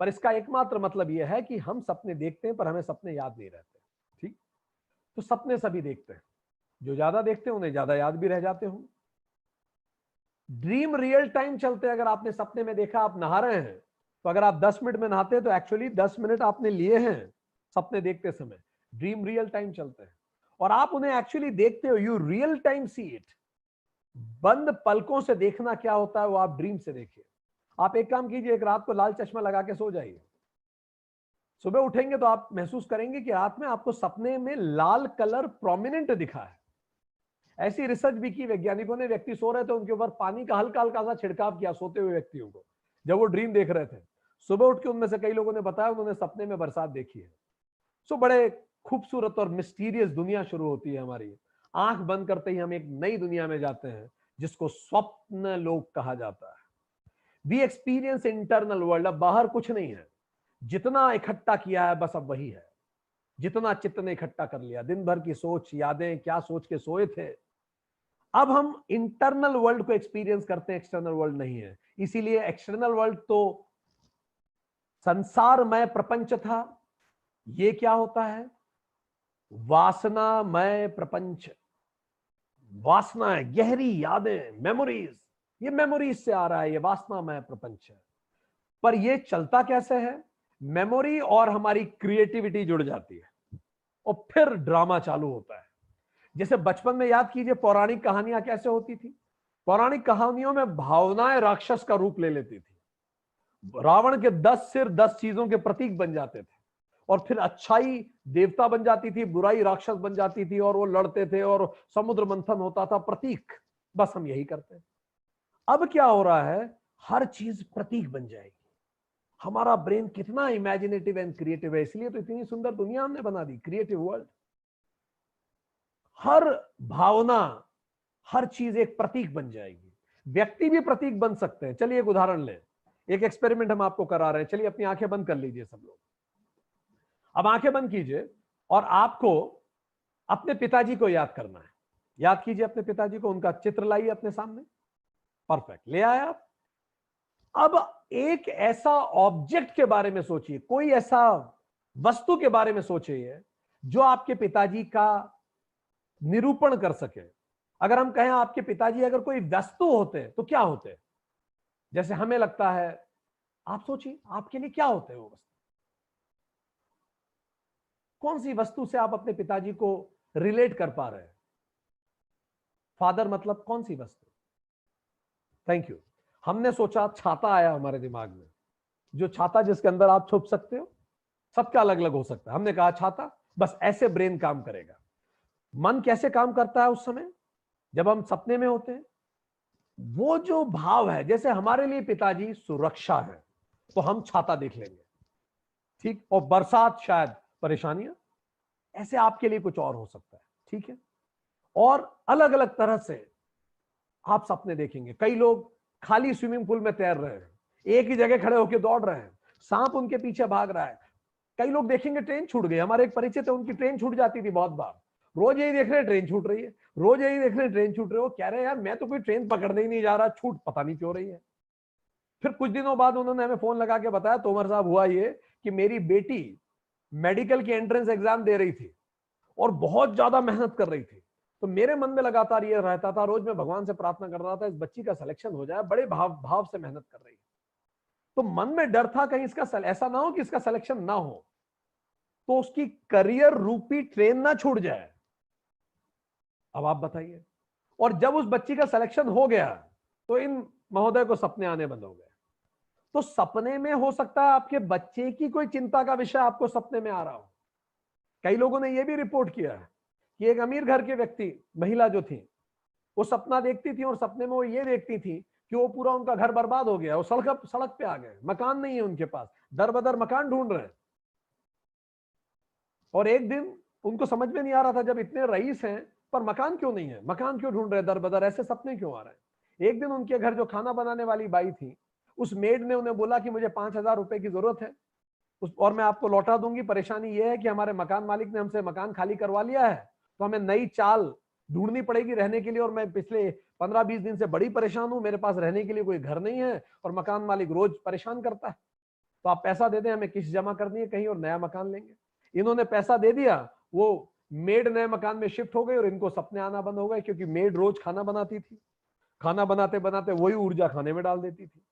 पर इसका एकमात्र मतलब यह है कि हम सपने देखते हैं पर हमें सपने याद नहीं रहते। ठीक, तो सपने सभी देखते हैं, जो ज्यादा देखते हैं उन्हें ज्यादा याद भी रह जाते हों। ड्रीम रियल टाइम चलते हैं। अगर आपने सपने में देखा आप नहा रहे हैं, तो अगर आप 10 मिनट में नहाते हैं तो एक्चुअली 10 मिनट आपने लिए हैं सपने देखते समय। ड्रीम रियल टाइम चलते हैं और आप उन्हें एक्चुअली देखते हो, you real time see it. बंद पलकों से देखना क्या होता है वो आप ड्रीम से देखिए। आप एक काम कीजिए, एक रात को लाल चश्मा लगा के सो जाइए, सुबह उठेंगे तो आप महसूस करेंगे कि रात में आपको सपने में लाल कलर प्रोमिनेंट दिखा है। ऐसी रिसर्च भी की वैज्ञानिकों ने, व्यक्ति सो रहे थे उनके ऊपर पानी का हल्का हल्का सा छिड़काव किया सोते हुए व्यक्तियों को, जब वो ड्रीम देख रहे थे। सुबह उठ के उनमें से कई लोगों ने बताया उन्होंने सपने में बरसात देखी है। सो बड़े खूबसूरत और मिस्टीरियस दुनिया शुरू होती है हमारी। आंख बंद करते ही हम एक नई दुनिया में जाते हैं जिसको स्वप्न लोक कहा जाता है। We experience internal world. अब बाहर कुछ नहीं है, जितना इकट्ठा किया है बस अब वही है, जितना चित्त ने इकट्ठा कर लिया, दिन भर की सोच, यादें, क्या सोच के सोए थे। अब हम इंटरनल वर्ल्ड को एक्सपीरियंस करते हैं, एक्सटर्नल वर्ल्ड नहीं है। इसीलिए एक्सटर्नल वर्ल्ड तो संसारमय प्रपंच था, ये क्या होता है? वासनामय प्रपंच। वासना है, गहरी यादें, मेमोरीज, ये मेमोरीज से आ रहा है, ये वासनामय प्रपंच है। पर ये चलता कैसे है? मेमोरी और हमारी क्रिएटिविटी जुड़ जाती है और फिर ड्रामा चालू होता है। जैसे बचपन में याद कीजिए पौराणिक कहानियां कैसे होती थी। पौराणिक कहानियों में भावनाएं राक्षस का रूप ले लेती थी। रावण के 10 सिर 10 चीजों के प्रतीक बन जाते थे। और फिर अच्छाई देवता बन जाती थी, बुराई राक्षस बन जाती थी, और वो लड़ते थे और समुद्र मंथन होता था। प्रतीक, बस हम यही करते हैं। अब क्या हो रहा है, हर चीज प्रतीक बन जाएगी। हमारा ब्रेन कितना इमेजिनेटिव एंड क्रिएटिव है, इसलिए तो इतनी सुंदर दुनिया हमने बना दी, क्रिएटिव वर्ल्ड। हर भावना, हर चीज एक प्रतीक बन जाएगी। व्यक्ति भी प्रतीक बन सकते हैं। चलिए एक उदाहरण लें, एक एक्सपेरिमेंट हम आपको करा रहे हैं। चलिए अपनी आंखें बंद कर लीजिए सब लोग। अब आंखें बंद कीजिए और आपको अपने पिताजी को याद करना है। याद कीजिए अपने पिताजी को, उनका चित्र लाइए अपने सामने। परफेक्ट, ले आए आप। अब एक ऐसा ऑब्जेक्ट के बारे में सोचिए, कोई ऐसा वस्तु के बारे में सोचिए जो आपके पिताजी का निरूपण कर सके। अगर हम कहें आपके पिताजी अगर कोई वस्तु होते तो क्या होते? जैसे हमें लगता है, आप सोचिए आपके लिए क्या होते हैं वो वस्तु। कौन सी वस्तु से आप अपने पिताजी को रिलेट कर पा रहे हैं? फादर मतलब कौन सी वस्तु? Thank you. हमने सोचा छाता आया हमारे दिमाग में, जो छाता जिसके अंदर आप छुप सकते हो। सबका अलग अलग हो सकता है। हमने कहा छाता। बस ऐसे ब्रेन काम करेगा। मन कैसे काम करता है उस समय जब हम सपने में होते हैं? वो जो भाव है, जैसे हमारे लिए पिताजी सुरक्षा है तो हम छाता देख लेंगे, ठीक, और बरसात शायद परेशानियां, ऐसे आपके लिए कुछ और हो सकता है, ठीक है। और अलग अलग तरह से आप सपने देखेंगे। कई लोग खाली स्विमिंग पूल में तैर रहे हैं, एक ही जगह खड़े होकर दौड़ रहे हैं, सांप उनके पीछे भाग रहा है। कई लोग देखेंगे ट्रेन छूट गई। हमारे एक परिचित है, उनकी ट्रेन छूट जाती थी बहुत बार। रोज यही देख रहे हैं ट्रेन छूट रही है, रोज यही देख रहे हैं ट्रेन छूट रही है। वो कह रहे हैं यार मैं तो कोई ट्रेन पकड़ने ही नहीं जा रहा, छूट पता नहीं क्यों रही है। फिर कुछ दिनों बाद उन्होंने हमें फोन लगा के बताया, तोमर साहब हुआ ये कि मेरी बेटी मेडिकल की एंट्रेंस एग्जाम दे रही थी और बहुत ज्यादा मेहनत कर रही थी। तो मेरे मन में लगातार ये रहता था, रोज मैं भगवान से प्रार्थना कर रहा था इस बच्ची का सिलेक्शन हो जाए, बड़े भाव से मेहनत कर रही है। तो मन में डर था कहीं इसका ऐसा ना हो कि इसका सिलेक्शन ना हो, तो उसकी करियर रूपी ट्रेन ना छूट जाए। अब आप बताइए। और जब उस बच्ची का सिलेक्शन हो गया तो इन महोदय को सपने आने बंद हो गए। तो सपने में हो सकता है आपके बच्चे की कोई चिंता का विषय आपको सपने में आ रहा हो। कई लोगों ने यह भी रिपोर्ट किया है कि एक अमीर घर के व्यक्ति, महिला जो थी, वो सपना देखती थी और सपने में वो ये देखती थी कि वो पूरा उनका घर बर्बाद हो गया, वो सड़क पे आ गए, मकान नहीं है उनके पास, दर बदर मकान ढूंढ रहे हैं। और एक दिन उनको समझ में नहीं आ रहा था, जब इतने रईस हैं पर मकान क्यों नहीं है, मकान क्यों ढूंढ रहे, दर बदर ऐसे सपने क्यों आ रहे हैं। एक दिन उनके घर जो खाना बनाने वाली बाई थी, उस मेड ने उन्हें बोला कि मुझे 5,000 रुपए की जरूरत है और मैं आपको लौटा दूंगी। परेशानी यह है कि हमारे मकान मालिक ने हमसे मकान खाली करवा लिया है, तो हमें नई चाल ढूंढनी पड़ेगी रहने के लिए, और मैं पिछले 15-20 दिन से बड़ी परेशान हूं, मेरे पास रहने के लिए कोई घर नहीं है और मकान मालिक रोज परेशान करता है। तो आप पैसा दे दें, हमें किस्त जमा करनी है कहीं और नया मकान लेंगे। इन्होंने पैसा दे दिया, वो मेड नए मकान में शिफ्ट हो गई और इनको सपने आना बंद हो गए, क्योंकि मेड रोज खाना बनाती थी, खाना बनाते बनाते वही ऊर्जा खाने में डाल देती थी।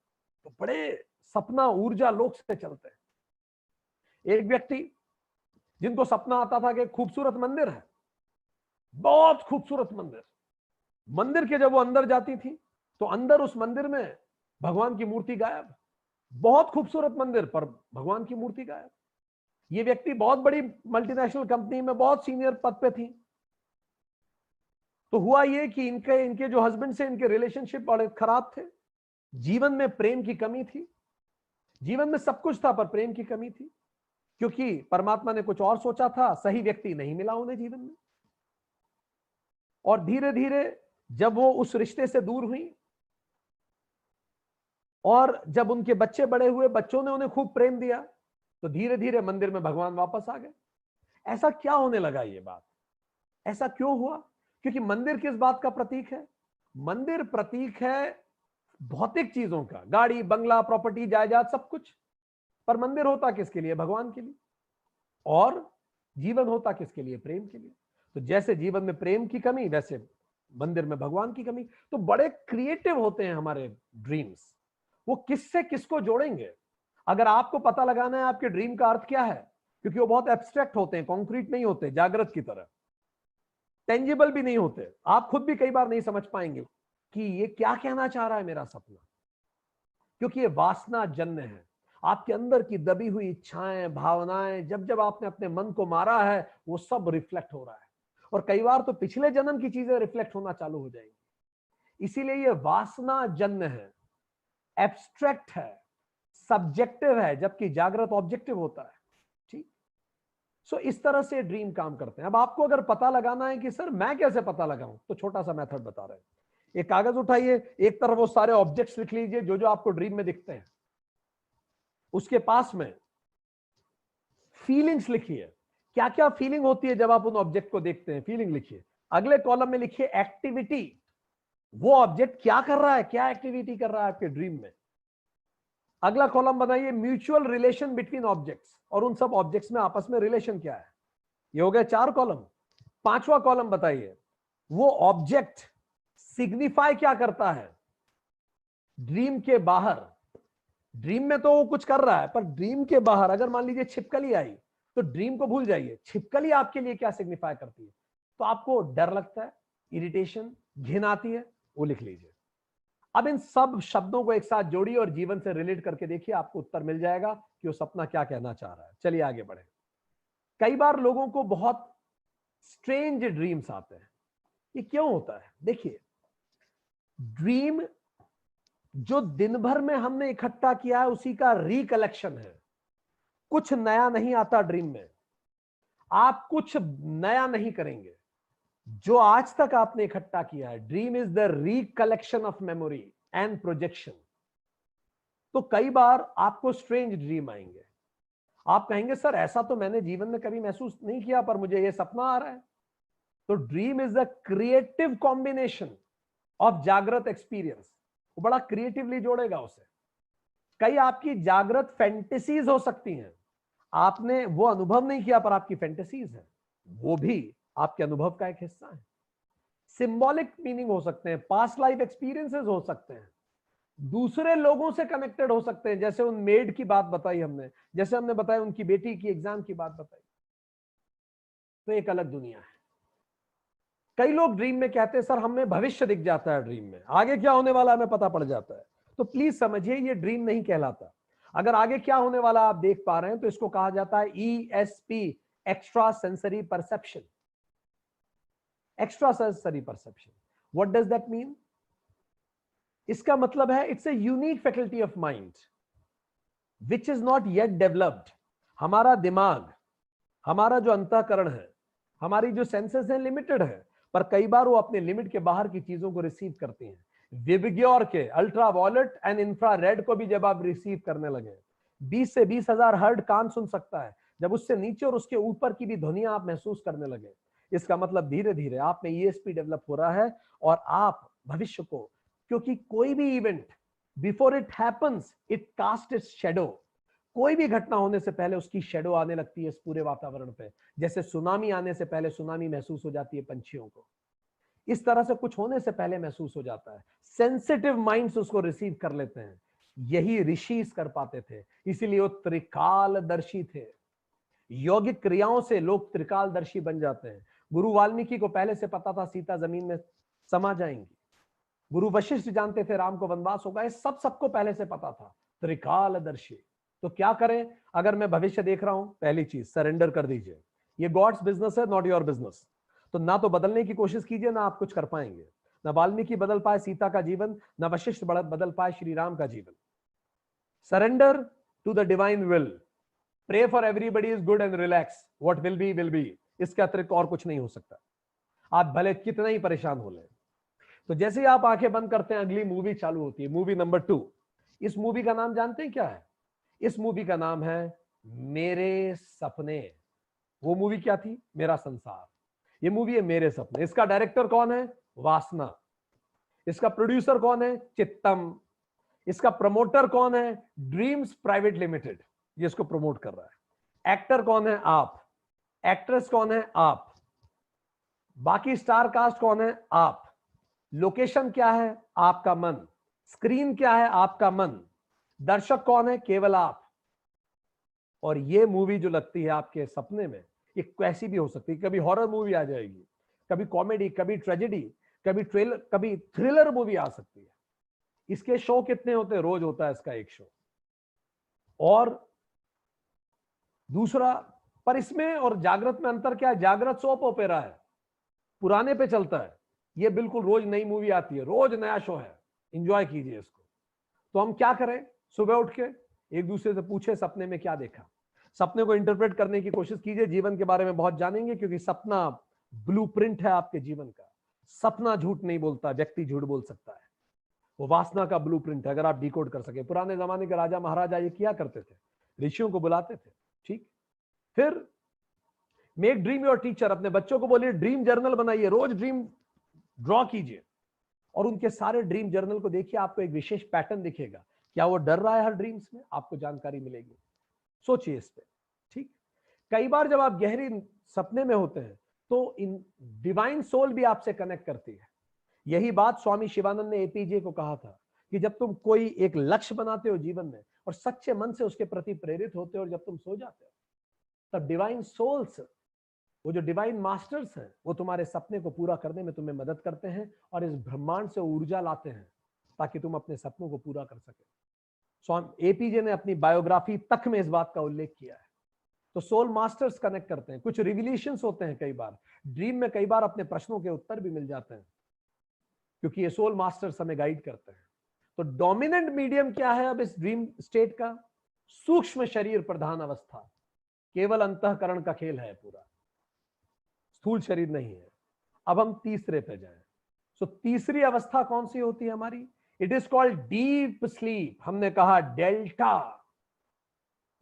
तो बड़े सपना ऊर्जा लोक से चलते हैं। एक व्यक्ति जिनको सपना आता था कि खूबसूरत मंदिर है, बहुत खूबसूरत मंदिर, मंदिर के जब वो अंदर जाती थी तो अंदर उस मंदिर में भगवान की मूर्ति गायब। बहुत खूबसूरत मंदिर पर भगवान की मूर्ति गायब। ये व्यक्ति बहुत बड़ी मल्टीनेशनल कंपनी में बहुत सीनियर पद पे थी। तो हुआ ये कि इनके जो हस्बैंड से इनके रिलेशनशिप बड़े खराब थे, जीवन में प्रेम की कमी थी, जीवन में सब कुछ था पर प्रेम की कमी थी, क्योंकि परमात्मा ने कुछ और सोचा था, सही व्यक्ति नहीं मिला उन्हें जीवन में। और धीरे धीरे जब वो उस रिश्ते से दूर हुई और जब उनके बच्चे बड़े हुए, बच्चों ने उन्हें खूब प्रेम दिया, तो धीरे धीरे मंदिर में भगवान वापस आ गए। ऐसा क्या होने लगा ये बात, ऐसा क्यों हुआ? क्योंकि मंदिर किस बात का प्रतीक है? मंदिर प्रतीक है भौतिक चीजों का, गाड़ी बंगला प्रॉपर्टी जायदाद सब कुछ। पर मंदिर होता किसके लिए? भगवान के लिए। और जीवन होता किसके लिए? प्रेम के लिए। तो जैसे जीवन में प्रेम की कमी, वैसे मंदिर में भगवान की कमी। तो बड़े क्रिएटिव होते हैं हमारे ड्रीम्स, वो किससे किसको जोड़ेंगे। अगर आपको पता लगाना है आपके ड्रीम का अर्थ क्या है, क्योंकि वो बहुत एब्स्ट्रैक्ट होते हैं, कॉन्क्रीट नहीं होते, जागृत की तरह टेंजिबल भी नहीं होते, आप खुद भी कई बार नहीं समझ पाएंगे कि ये क्या कहना चाह रहा है मेरा सपना, क्योंकि ये वासना जन्य है। आपके अंदर की दबी हुई इच्छाएं, भावनाएं, जब जब आपने अपने मन को मारा है, वो सब रिफ्लेक्ट हो रहा है। और कई बार तो पिछले जन्म की चीजें रिफ्लेक्ट होना चालू हो जाएंगी। इसीलिए ये वासना जन्य है, एब्स्ट्रैक्ट है, सब्जेक्टिव है, जबकि जागृत ऑब्जेक्टिव होता है। ठीक। सो इस तरह से ड्रीम काम करते हैं। अब आपको अगर पता लगाना है कि सर मैं कैसे पता लगाऊं, तो छोटा सा मेथड बता रहे हैं। एक कागज उठाइए, एक तरफ वो सारे ऑब्जेक्ट्स लिख लीजिए जो जो आपको ड्रीम में दिखते हैं, उसके पास में फीलिंग्स लिखिए, क्या क्या फीलिंग होती है जब आप उन ऑब्जेक्ट को देखते हैं, फीलिंग लिखिए। अगले कॉलम में लिखिए एक्टिविटी, वो ऑब्जेक्ट क्या कर रहा है, क्या एक्टिविटी कर रहा है आपके ड्रीम में। अगला कॉलम बनाइए म्यूचुअल रिलेशन बिटवीन ऑब्जेक्ट्स, और उन सब ऑब्जेक्ट्स में आपस में रिलेशन क्या है। ये हो गया 4 कॉलम। 5वां कॉलम बताइए वो ऑब्जेक्ट सिग्निफाई क्या करता है ड्रीम के बाहर। ड्रीम में तो वो कुछ कर रहा है, पर ड्रीम के बाहर अगर मान लीजिए छिपकली आई, तो ड्रीम को भूल जाइए, छिपकली आपके लिए क्या सिग्निफाई करती है। तो आपको डर लगता है, इरिटेशन, घिन आती है, वो लिख लीजिए। अब इन सब शब्दों को एक साथ जोड़िए और जीवन से रिलेट करके देखिए, आपको उत्तर मिल जाएगा कि वो सपना क्या कहना चाह रहा है। चलिए आगे बढ़े। कई बार लोगों को बहुत स्ट्रेंज ड्रीम्स आते हैं। ये क्यों होता है? देखिए, ड्रीम जो दिन भर में हमने इकट्ठा किया है उसी का रिकलेक्शन है। कुछ नया नहीं आता ड्रीम में, आप कुछ नया नहीं करेंगे। जो आज तक आपने इकट्ठा किया है, dream is the recollection of memory and projection. तो कई बार आपको स्ट्रेंज ड्रीम आएंगे, आप कहेंगे सर ऐसा तो मैंने जीवन में कभी महसूस नहीं किया, पर मुझे ये सपना आ रहा है। तो dream is the creative combination of जागृत एक्सपीरियंस। वो बड़ा क्रिएटिवली जोड़ेगा उसे। कई आपकी जागृत फैंटेसीज हो सकती हैं, आपने वो अनुभव नहीं किया पर आपकी फैंटेसीज है, वो भी आपके अनुभव का एक हिस्सा है। सिंबॉलिक मीनिंग हो सकते हैं, पास्ट लाइफ एक्सपीरियंसेस हो सकते हैं, दूसरे लोगों से कनेक्टेड हो सकते हैं। जैसे उन मेड की बात बताई हमने, जैसे हमने बताया उनकी बेटी की एग्जाम की बात बताई, तो एक अलग दुनिया है। कई लोग ड्रीम में कहते हैं सर हमें भविष्य दिख जाता है, ड्रीम में आगे क्या होने वाला हमें पता पड़ जाता है। तो प्लीज समझिए ये ड्रीम नहीं कहलाता। अगर आगे क्या होने वाला आप देख पा रहे हैं तो इसको कहा जाता है ESP, extra sensory perception. Extra sensory perception, what does that mean? इसका मतलब है it's a unique faculty of mind which is not yet developed. हमारा दिमाग, हमारा जो अंतःकरण है, हमारी जो सेंसेस है लिमिटेड है, पर कई बार वो अपने लिमिट के बाहर की चीजों को रिसीव करती हैं। विबग्योर के अल्ट्रा वॉयलेट एंड इंफ्रारेड को भी जब आप रिसीव करने लगे, 20 से 20,000 हर्ट कान सुन सकता है। जब उससे नीचे और उसके ऊपर की भी ध्वनियां आप महसूस करने लगे, इसका मतलब धीरे धीरे आप में ESP डेवलप हो रहा है। और आप भविष्य को, क्योंकि कोई भी event before it happens it cast its shadow. कोई भी घटना होने से पहले उसकी शैडो आने लगती है इस पूरे वातावरण पे। जैसे सुनामी आने से पहले सुनामी महसूस हो जाती है पंछियों को, इस तरह से कुछ होने से पहले महसूस हो जाता है। सेंसिटिव माइंड्स उसको रिसीव कर लेते हैं। यही ऋषि कर पाते थे, इसीलिए वो त्रिकालदर्शी थे। यौगिक क्रियाओं से लोग त्रिकालदर्शी बन जाते हैं। गुरु वाल्मीकि को पहले से पता था सीता जमीन में समा जाएंगी। गुरु वशिष्ठ जानते थे राम को वनवास होगा, ये सब सबको पहले से पता था। त्रिकालदर्शी। तो क्या करें? अगर मैं भविष्य देख रहा हूं, पहली चीज सरेंडर कर दीजिए। ये गॉड्स बिजनेस है, नॉट योर बिजनेस। तो ना तो बदलने की कोशिश कीजिए, ना आप कुछ कर पाएंगे। ना वाल्मीकि बदल पाए सीता का जीवन, ना वशिष्ठ बदल पाए श्री राम का जीवन। Surrender to the divine will, pray for everybody is good and relax, what will be. इसके अतिरिक्त और कुछ नहीं हो सकता, आप भले कितना ही परेशान हो लें। तो जैसे ही आप आंखें बंद करते हैं, अगली मूवी चालू होती है, मूवी नंबर 2। इस मूवी का नाम जानते हैं क्या है? इस मूवी का नाम है मेरे सपने। वो मूवी क्या थी? मेरा संसार। ये मूवी है मेरे सपने। इसका डायरेक्टर कौन है? वासना। इसका प्रोड्यूसर कौन है? चित्तम। इसका प्रमोटर कौन है? ड्रीम्स प्राइवेट लिमिटेड, ये इसको प्रमोट कर रहा है। एक्टर कौन है? आप। एक्ट्रेस कौन है? आप। बाकी स्टार कास्ट कौन है? आप। लोकेशन क्या है? आपका मन। स्क्रीन क्या है? आपका मन। दर्शक कौन है? केवल आप। और ये मूवी जो लगती है आपके सपने में, ये कैसी भी हो सकती है। कभी हॉरर मूवी आ जाएगी, कभी कॉमेडी, कभी ट्रेजेडी, कभी थ्रिलर मूवी आ सकती है। इसके शो कितने होते हैं? रोज होता है इसका एक शो। और दूसरा, पर इसमें और जागृत में अंतर क्या है? जागृत सोप ओपेरा है, पुराने पे चलता है, ये बिल्कुल रोज नई मूवी आती है, रोज नया शो है, एंजॉय कीजिए इसको। तो हम क्या करें? सुबह उठ के एक दूसरे से पूछे सपने में क्या देखा, सपने को इंटरप्रेट करने की कोशिश कीजिए। जीवन के बारे में बहुत जानेंगे, क्योंकि सपना ब्लूप्रिंट है आपके जीवन का। सपना झूठ नहीं बोलता, व्यक्ति झूठ बोल सकता है, वो वासना का ब्लूप्रिंट है, अगर आप डिकोड कर सके। पुराने जमाने के राजा महाराजा ये किया करते थे, ऋषियों को बुलाते थे। ठीक, फिर मेक ड्रीम योर टीचर, अपने बच्चों को बोलिए ड्रीम जर्नल बनाइए, रोज ड्रीम ड्रॉ कीजिए और उनके सारे ड्रीम जर्नल को देखिए, आपको एक विशेष पैटर्न दिखेगा। क्या वो डर रहा है हर ड्रीम्स में? आपको जानकारी मिलेगी, सोचिए इस पे। ठीक, कई बार जब आप गहरी सपने में होते हैं तो इन डिवाइन सोल भी आपसे कनेक्ट करती है। यही बात स्वामी शिवानंद ने एपीजे को कहा था कि जब तुम कोई एक लक्ष्य बनाते हो जीवन में और सच्चे मन से उसके प्रति प्रेरित होते हो, और जब तुम सो जाते हो, तब डिवाइन सोल्स, वो जो डिवाइन मास्टर्स हैं, वो तुम्हारे सपने को पूरा करने में तुम्हें मदद करते हैं और इस ब्रह्मांड से ऊर्जा लाते हैं ताकि तुम अपने सपनों को पूरा कर सके। स्वामी एपीजे ने अपनी बायोग्राफी तक में इस बात का उल्लेख किया है। तो सोल मास्टर्स कनेक्ट करते हैं, कुछ रिविलेशंस होते हैं, कई बार ड्रीम में, कई बार अपने प्रश्नों के उत्तर भी मिल जाते हैं, क्योंकि ये सोल मास्टर्स हमें गाइड करते हैं। तो डोमिनेंट मीडियम क्या है अब इस ड्रीम स्टेट का? सूक्ष्म शरीर प्रधान अवस्था, केवल अंतःकरण का खेल है पूरा, स्थूल शरीर नहीं है। अब हम तीसरे पे जाएं। तो तीसरी अवस्था कौन सी होती है हमारी? It is called deep sleep. हमने कहा डेल्टा,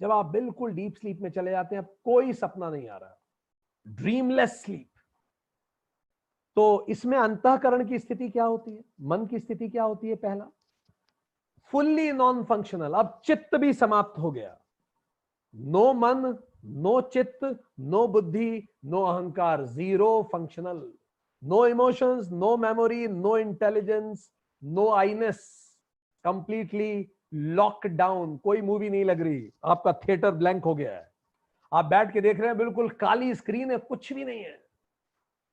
जब आप बिल्कुल डीप स्लीप में चले जाते हैं, अब कोई सपना नहीं आ रहा, ड्रीमलेस स्लीप। तो इसमें अंतःकरण की स्थिति क्या होती है, मन की स्थिति क्या होती है? पहला, फुल्ली नॉन फंक्शनल, अब चित्त भी समाप्त हो गया। नो मन, नो चित्त, नो बुद्धि, नो अहंकार, zero functional, no emotions, no memory, no intelligence, no iness, completely lock down. कोई मूवी नहीं लग रही, आपका थिएटर ब्लैंक हो गया है, आप बैठ के देख रहे हैं, बिल्कुल काली स्क्रीन है, कुछ भी नहीं है,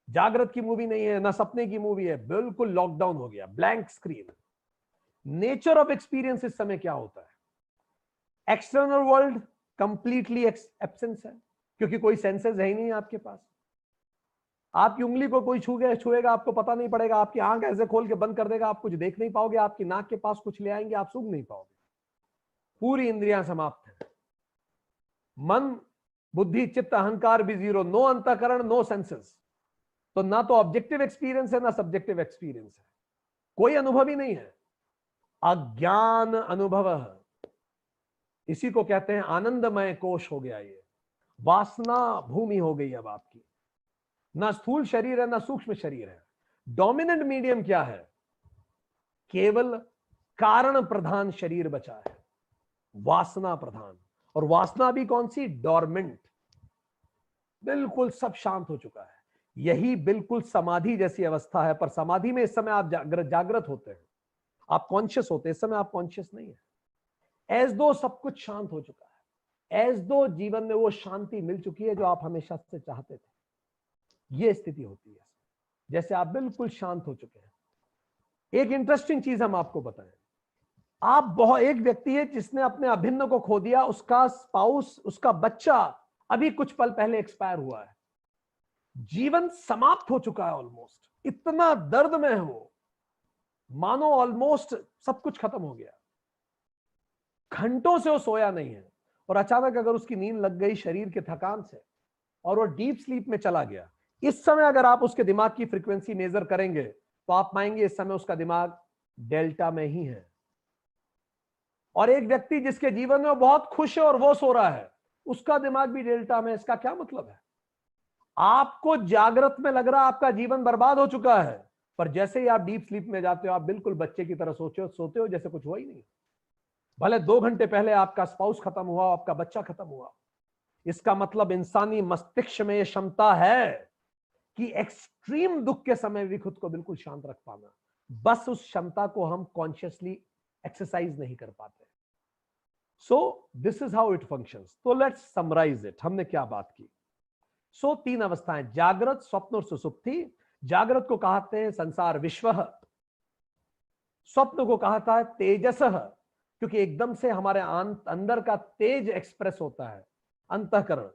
जागृत की मूवी नहीं है, ना सपने की मूवी है, बिल्कुल लॉकडाउन हो गया, blank screen. Nature of experience इस समय क्या होता है? एक्सटर्नल वर्ल्ड कंप्लीटली एब्सेंस है, क्योंकि कोई सेंसेस है ही नहीं आपके पास। आपकी उंगली को कोई छुएगा आपको पता नहीं पड़ेगा, आपकी आंख ऐसे खोल के बंद कर देगा, आप कुछ देख नहीं पाओगे, आपकी नाक के पास कुछ ले आएंगे, आप सूंघ नहीं पाओगे, पूरी इंद्रियां समाप्त है। मन, बुद्धि, चित्त, अहंकार भी जीरो, नो अंतःकरण, नो सेंसेस। तो ना तो ऑब्जेक्टिव एक्सपीरियंस है, ना सब्जेक्टिव एक्सपीरियंस है, कोई अनुभव ही नहीं है, अज्ञान अनुभव है। इसी को कहते हैं आनंदमय कोश हो गया, ये वासना भूमि हो गई अब आपकी। ना स्थूल शरीर है, ना सूक्ष्म शरीर है। डोमिनेंट मीडियम क्या है? केवल कारण प्रधान शरीर बचा है, वासना प्रधान। और वासना भी कौन सी? डोरमेंट, बिल्कुल सब शांत हो चुका है। यही बिल्कुल समाधि जैसी अवस्था है, पर समाधि में इस समय आप जागृत होते हैं, आप कॉन्शियस होते हैं, इस समय आप कॉन्शियस नहीं है। एज दो सब कुछ शांत हो चुका है, एज दो जीवन में वो शांति मिल चुकी है जो आप हमेशा से चाहते थे। ये स्थिति होती है जैसे आप बिल्कुल शांत हो चुके हैं। एक इंटरेस्टिंग चीज हम आपको बताएं, आप बहुत, एक व्यक्ति है जिसने अपने अभिन्न को खो दिया, उसका स्पाउस, उसका बच्चा अभी कुछ पल पहले एक्सपायर हुआ है, जीवन समाप्त हो चुका है ऑलमोस्ट, इतना दर्द में है वो, मानो ऑलमोस्ट सब कुछ खत्म हो गया, घंटों से वो सोया नहीं है, और अचानक अगर उसकी नींद लग गई शरीर के थकान से और वो डीप स्लीप में चला गया, इस समय अगर आप उसके दिमाग की फ्रीक्वेंसी मेजर करेंगे तो आप पाएंगे इस समय उसका दिमाग डेल्टा में ही है। और एक व्यक्ति जिसके जीवन में बहुत खुश है और वो सो रहा है, उसका दिमाग भी डेल्टा में। इसका क्या मतलब है? आपको जागृत में लग रहा है आपका जीवन बर्बाद हो चुका है, पर जैसे ही आप डीप स्लीप में जाते हो, आप बिल्कुल बच्चे की तरह सोते हो जैसे कुछ हुआ ही नहीं। भले 2 घंटे पहले आपका स्पाउस खत्म हुआ, आपका बच्चा खत्म हुआ। इसका मतलब इंसानी मस्तिष्क में यह क्षमता है कि एक्सट्रीम दुख के समय भी खुद को बिल्कुल शांत रख पाना, बस उस क्षमता को हम कॉन्शियसली एक्सरसाइज नहीं कर पाते। So this is how it functions. तो लेट्स समराइज इट, हमने क्या बात की। सो 3 अवस्थाएं, जागृत, स्वप्न और सुसुप्ति। जागृत को कहते हैं संसार विश्व, स्वप्न को कहता है तेजस, क्योंकि एकदम से हमारे अंदर का तेज एक्सप्रेस होता है, अंतःकरण।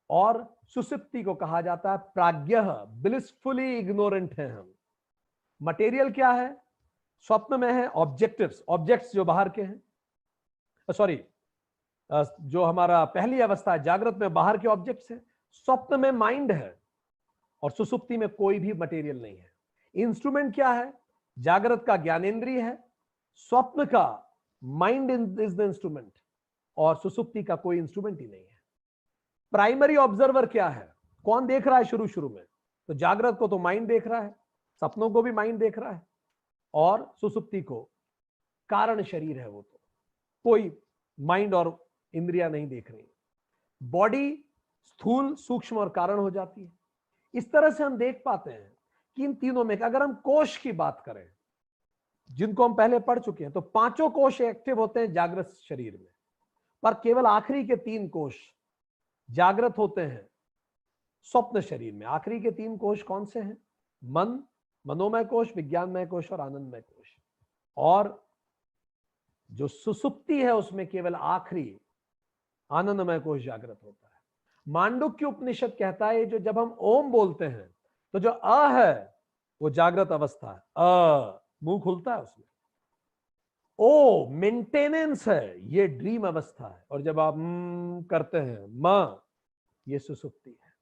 और सुषुप्ति को कहा जाता है प्राज्ञः, ब्लिसफुली इग्नोरेंट हैं हम। मटेरियल क्या है? स्वप्न में है ऑब्जेक्टिव्स, ऑब्जेक्ट्स जो बाहर के हैं, सॉरी, जो हमारा पहली अवस्था है जागृत में बाहर के ऑब्जेक्ट्स है, स्वप्न में माइंड है, और सुसुप्ति में कोई भी मटेरियल नहीं है। इंस्ट्रूमेंट क्या है? जागृत का ज्ञानेंद्रिय है, स्वप्न का माइंड इज द इंस्ट्रूमेंट, और सुसुप्ति का कोई इंस्ट्रूमेंट ही नहीं है। प्राइमरी ऑब्जर्वर क्या है? कौन देख रहा है शुरू शुरू में? तो जागृत को तो माइंड देख रहा है, सपनों को भी माइंड देख रहा है, और सुसुप्ति को कारण शरीर है, वो तो कोई माइंड और इंद्रिया नहीं देख रही। बॉडी स्थूल, सूक्ष्म और कारण हो जाती है। इस तरह से हम देख पाते हैं कि इन तीनों में, अगर हम कोश की बात करें जिनको हम पहले पढ़ चुके हैं, तो पांचों कोश एक्टिव होते हैं जागृत शरीर में, पर केवल आखिरी के 3 कोश जागृत होते हैं स्वप्न शरीर में। आखिरी के 3 कोश कौन से हैं? मन, मनोमय कोश, विज्ञानमय कोश और आनंदमय कोश। और जो सुसुप्ति है उसमें केवल आखिरी आनंदमय कोश जागृत होता है। मांडुक्य उपनिषद कहता है जो जब हम ओम बोलते हैं तो जो अ है वो जागृत अवस्था है, अ मुंह खुलता है उसमें। ओ मेंटेनेंस है, ये ड्रीम अवस्था है, और जब आप करते हैं म, ये सुसुप्ति है।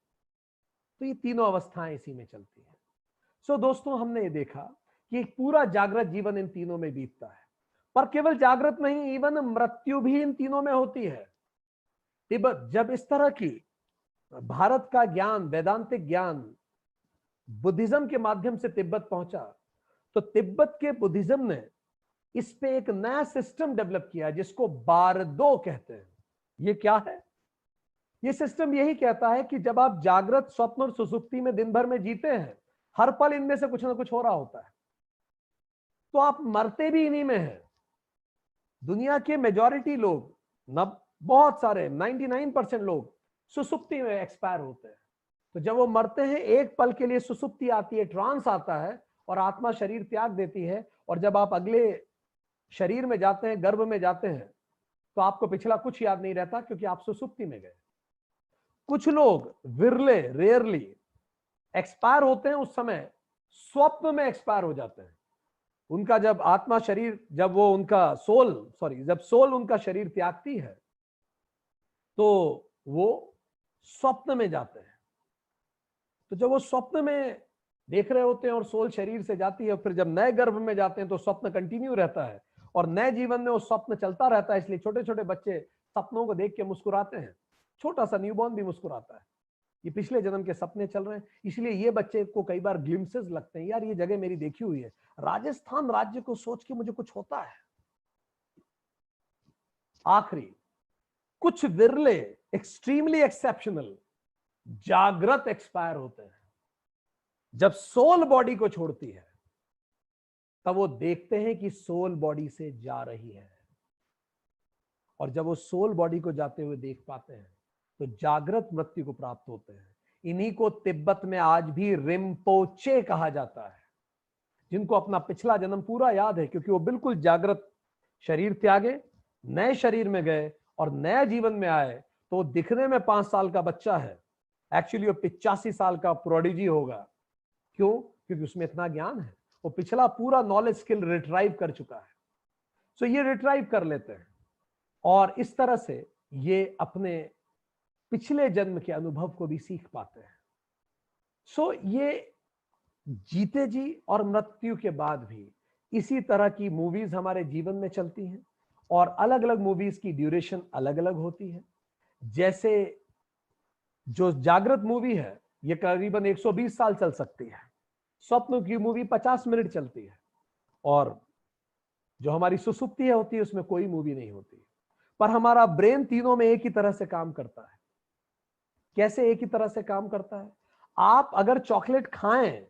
तो ये तीनों अवस्थाएं इसी में चलती हैं। सो दोस्तों, हमने ये देखा कि एक पूरा जागृत जीवन इन तीनों में बीतता है, पर केवल जागृत नहीं, इवन मृत्यु भी इन तीनों में होती है। तिब्बत जब इस तरह की भारत का ज्ञान, वेदांतिक ज्ञान बुद्धिज्म के माध्यम से तिब्बत पहुंचा, तो तिब्बत के बुद्धिज्म ने इस पे एक नया सिस्टम डेवलप किया जिसको बारदो कहते हैं। ये क्या है? ये सिस्टम यही कहता है कि जब आप जागृत, स्वप्न और सुसुप्ति में दिन भर में जीते हैं, हर पल इनमें से कुछ ना कुछ हो रहा होता है, तो आप मरते भी इन्हीं में हैं। दुनिया के मेजॉरिटी लोग, बहुत सारे 99% लोग सुसुप्ति में एक्सपायर होते हैं। तो जब वो मरते हैं, एक पल के लिए सुसुप्ति आती है, ट्रांस आता है, और आत्मा शरीर त्याग देती है। और जब आप अगले शरीर में जाते हैं, गर्भ में जाते हैं, तो आपको पिछला कुछ याद नहीं रहता, क्योंकि आप सुसुप्ति में गए। कुछ लोग विरले, रेयरली एक्सपायर होते हैं, उस समय स्वप्न में एक्सपायर हो जाते हैं। उनका जब आत्मा शरीर, जब वो उनका जब सोल उनका शरीर त्यागती है, तो वो स्वप्न में जाते हैं। तो जब वो स्वप्न में देख रहे होते हैं और सोल शरीर से जाती है, फिर जब नए गर्भ में जाते हैं तो स्वप्न कंटिन्यू रहता है, और नए जीवन में वो स्वप्न चलता रहता है। इसलिए छोटे छोटे बच्चे सपनों को देख के मुस्कुराते हैं, छोटा सा न्यूबॉर्न भी मुस्कुराता है, ये पिछले जन्म के सपने चल रहे हैं। इसलिए ये बच्चे को कई बार ग्लिम्सेस लगते हैं, यार ये जगह मेरी देखी हुई है, राजस्थान राज्य को सोच के मुझे कुछ होता है। आखिरी कुछ विरले, एक्सट्रीमली एक्सेप्शनल जागृत एक्सपायर होते हैं। जब सोल बॉडी को छोड़ती है, तब वो देखते हैं कि सोल बॉडी से जा रही है, और जब वो सोल बॉडी को जाते हुए देख पाते हैं, तो जागृत मृत्यु को प्राप्त होते हैं। इन्हीं को तिब्बत में आज भी रिम्पोचे कहा जाता है, जिनको अपना पिछला जन्म पूरा याद है, क्योंकि वो बिल्कुल जागृत शरीर त्यागे, नए शरीर में गए और नए जीवन में आए। तो दिखने में 5 साल का बच्चा है, एक्चुअली वो 85 साल का प्रोडिजी होगा। क्यों? क्योंकि उसमें इतना ज्ञान है, वो पिछला पूरा नॉलेज स्किल रिट्राइव कर चुका है। सो ये रिट्राइव कर लेते हैं, और इस तरह से ये अपने पिछले जन्म के अनुभव को भी सीख पाते हैं। सो ये जीते जी और मृत्यु के बाद भी इसी तरह की मूवीज हमारे जीवन में चलती हैं, और अलग अलग मूवीज की ड्यूरेशन अलग अलग होती है। जैसे जो जागृत मूवी है, ये करीबन 120 साल चल सकती है। स्वप्न की मूवी 50 मिनट चलती है, और जो हमारी सुसुप्ति है होती है, उसमें कोई मूवी नहीं होती। पर हमारा ब्रेन तीनों में एक ही तरह से काम करता है। कैसे एक ही तरह से काम करता है? आप अगर चॉकलेट खाएं,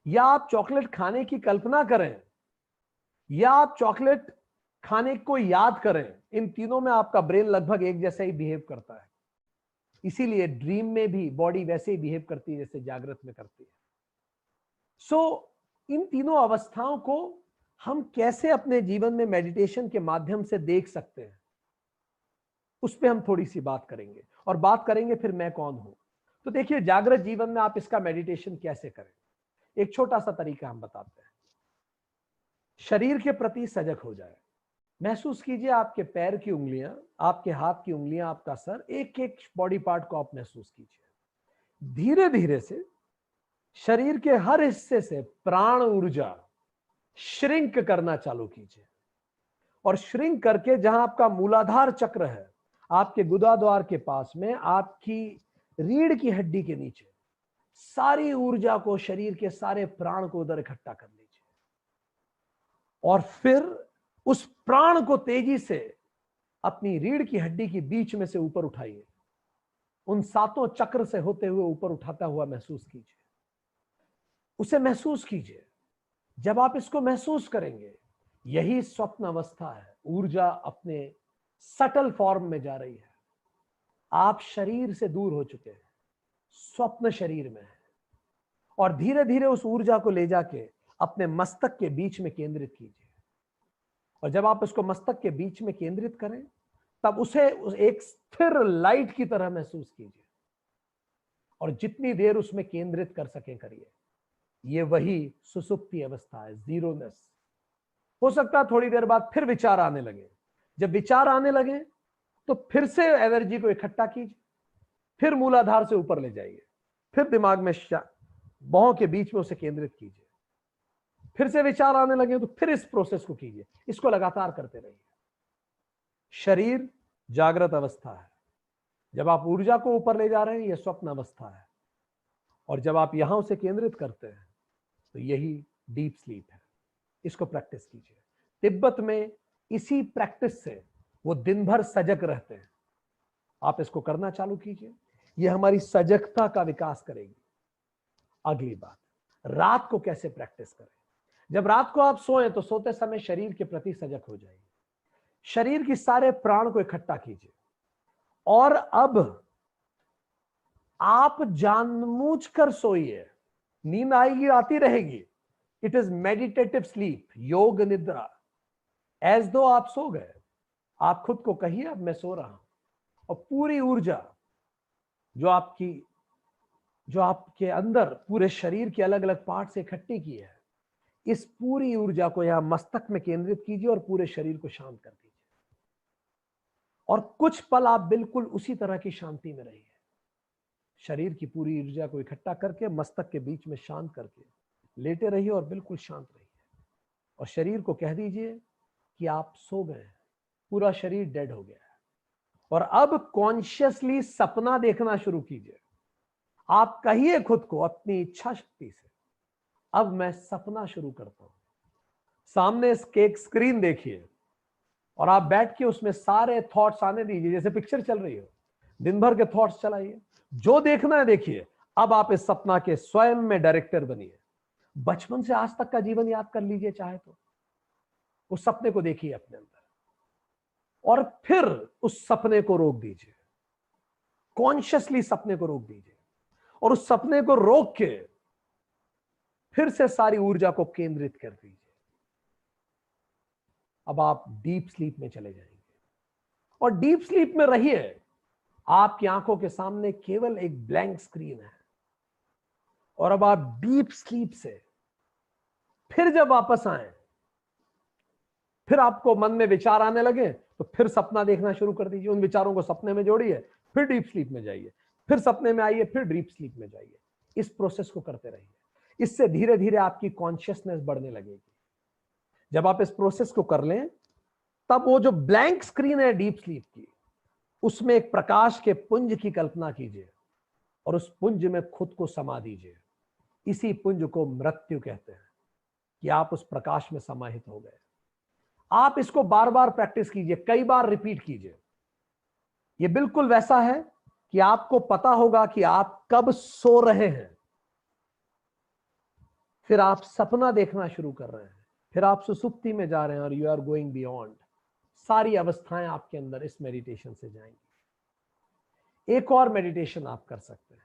या आप चॉकलेट खाने की कल्पना करें, या आप चॉकलेट खाने को याद करें, इन तीनों में आपका ब्रेन लगभग एक जैसा ही बिहेव करता है। इसीलिए ड्रीम में भी बॉडी वैसे ही बिहेव करती है जैसे जागृत में करती है। सो इन तीनों अवस्थाओं को हम कैसे अपने जीवन में मेडिटेशन के माध्यम से देख सकते हैं, उस पर हम थोड़ी सी बात करेंगे, और बात करेंगे फिर मैं कौन हूं। तो देखिए, जागृत जीवन में आप इसका मेडिटेशन कैसे करें, एक छोटा सा तरीका हम बताते हैं। शरीर के प्रति सजग हो जाए, महसूस कीजिए आपके पैर की उंगलियां, आपके हाथ की उंगलियां, आपका सर, एक एक बॉडी पार्ट को आप महसूस कीजिए। धीरे धीरे से शरीर के हर हिस्से से प्राण ऊर्जा श्रिंक करना चालू कीजिए, और श्रिंक करके जहां आपका मूलाधार चक्र है, आपके गुदाद्वार के पास में, आपकी रीढ़ की हड्डी के नीचे, सारी ऊर्जा को, शरीर के सारे प्राण को उधर इकट्ठा कर लीजिए, और फिर उस प्राण को तेजी से अपनी रीढ़ की हड्डी के बीच में से ऊपर उठाइए, उन सातों चक्र से होते हुए ऊपर उठाता हुआ महसूस कीजिए, उसे महसूस कीजिए। जब आप इसको महसूस करेंगे, यही स्वप्न अवस्था है। ऊर्जा अपने सटल फॉर्म में जा रही है, आप शरीर से दूर हो चुके हैं, स्वप्न शरीर में है, और धीरे धीरे उस ऊर्जा को ले जाके अपने मस्तक के बीच में केंद्रित कीजिए। और जब आप उसको मस्तक के बीच में केंद्रित करें, तब उसे एक स्थिर लाइट की तरह महसूस कीजिए, और जितनी देर उसमें केंद्रित कर सकें करिए। ये वही सुसुप्ति अवस्था है, जीरोनेस। हो सकता है थोड़ी देर बाद फिर विचार आने लगे, जब विचार आने लगे तो फिर से एनर्जी को इकट्ठा कीजिए, फिर मूलाधार से ऊपर ले जाइए, फिर दिमाग में बाहों के बीच में उसे केंद्रित कीजिए, फिर से विचार आने लगे तो फिर इस प्रोसेस को कीजिए। इसको लगातार करते रहिए। शरीर जागृत अवस्था है, जब आप ऊर्जा को ऊपर ले जा रहे हैं, यह स्वप्न अवस्था है, और जब आप यहां उसे केंद्रित करते हैं तो यही डीप स्लीप है। इसको प्रैक्टिस कीजिए। तिब्बत में इसी प्रैक्टिस से वो दिन भर सजग रहते हैं। आप इसको करना चालू कीजिए, ये हमारी सजगता का विकास करेगी। अगली बात, रात को कैसे प्रैक्टिस करें। जब रात को आप सोएं तो सोते समय शरीर के प्रति सजग हो जाइए, शरीर की सारे प्राण को इकट्ठा कीजिए, और अब आप जानबूझकर सोइए। नींद आएगी, आती रहेगी। इट इज मेडिटेटिव स्लीप, योग निद्रा। एज दो आप सो गए, आप खुद को कहिए अब मैं सो रहा हूं, और पूरी ऊर्जा जो आपके अंदर पूरे शरीर के अलग अलग पार्ट से इकट्ठी की है, इस पूरी ऊर्जा को यहां मस्तक में केंद्रित कीजिए और पूरे शरीर को शांत कर दीजिए, और कुछ पल आप बिल्कुल उसी तरह की शांति में रहिए। शरीर की पूरी ऊर्जा को इकट्ठा करके मस्तक के बीच में शांत करके लेटे रहिए, और बिल्कुल शांत रहिए, और शरीर को कह दीजिए कि आप सो गए हैं, पूरा शरीर डेड हो गया है। और अब कॉन्शियसली सपना देखना शुरू कीजिए। आप कहिए खुद को अपनी इच्छा शक्ति से, अब मैं सपना शुरू करता हूं। सामने एक स्क्रीन देखिए, और आप बैठ के उसमें सारे थॉट्स आने दीजिए, जैसे पिक्चर चल रही हो। दिन भर के थॉट्स चलाइए, जो देखना है देखिए। अब आप इस सपना के स्वयं में डायरेक्टर बनिए। बचपन से आज तक का जीवन याद कर लीजिए चाहे तो, उस सपने को देखिए अपने अंदर, और फिर उस सपने को रोक दीजिए। कॉन्शियसली सपने को रोक दीजिए, और उस सपने को रोक के फिर से सारी ऊर्जा को केंद्रित कर दीजिए। अब आप डीप स्लीप में चले जाएंगे, और डीप स्लीप में रहिए। आपकी आंखों के सामने केवल एक ब्लैंक स्क्रीन है, और अब आप डीप स्लीप से फिर जब वापस आए, फिर आपको मन में विचार आने लगे तो फिर सपना देखना शुरू कर दीजिए। उन विचारों को सपने में जोड़िए, फिर डीप स्लीप में जाइए, फिर सपने में आइए, फिर डीप स्लीप में जाइए। इस प्रोसेस को करते रहिए। इससे धीरे धीरे आपकी कॉन्शियसनेस बढ़ने लगेगी। जब आप इस प्रोसेस को कर लें, तब वो जो ब्लैंक स्क्रीन है डीप स्लीप की, उसमें एक प्रकाश के पुंज की कल्पना कीजिए, और उस पुंज में खुद को समा दीजिए। इसी पुंज को मृत्यु कहते हैं, कि आप उस प्रकाश में समाहित हो गए। आप इसको बार बार प्रैक्टिस कीजिए, कई बार रिपीट कीजिए। यह बिल्कुल वैसा है कि आपको पता होगा कि आप कब सो रहे हैं, फिर आप सपना देखना शुरू कर रहे हैं, फिर आप सुसुप्ति में जा रहे हैं, और यू आर गोइंग बियॉन्ड। सारी अवस्थाएं आपके अंदर इस मेडिटेशन से जाएंगी। एक और मेडिटेशन आप कर सकते हैं।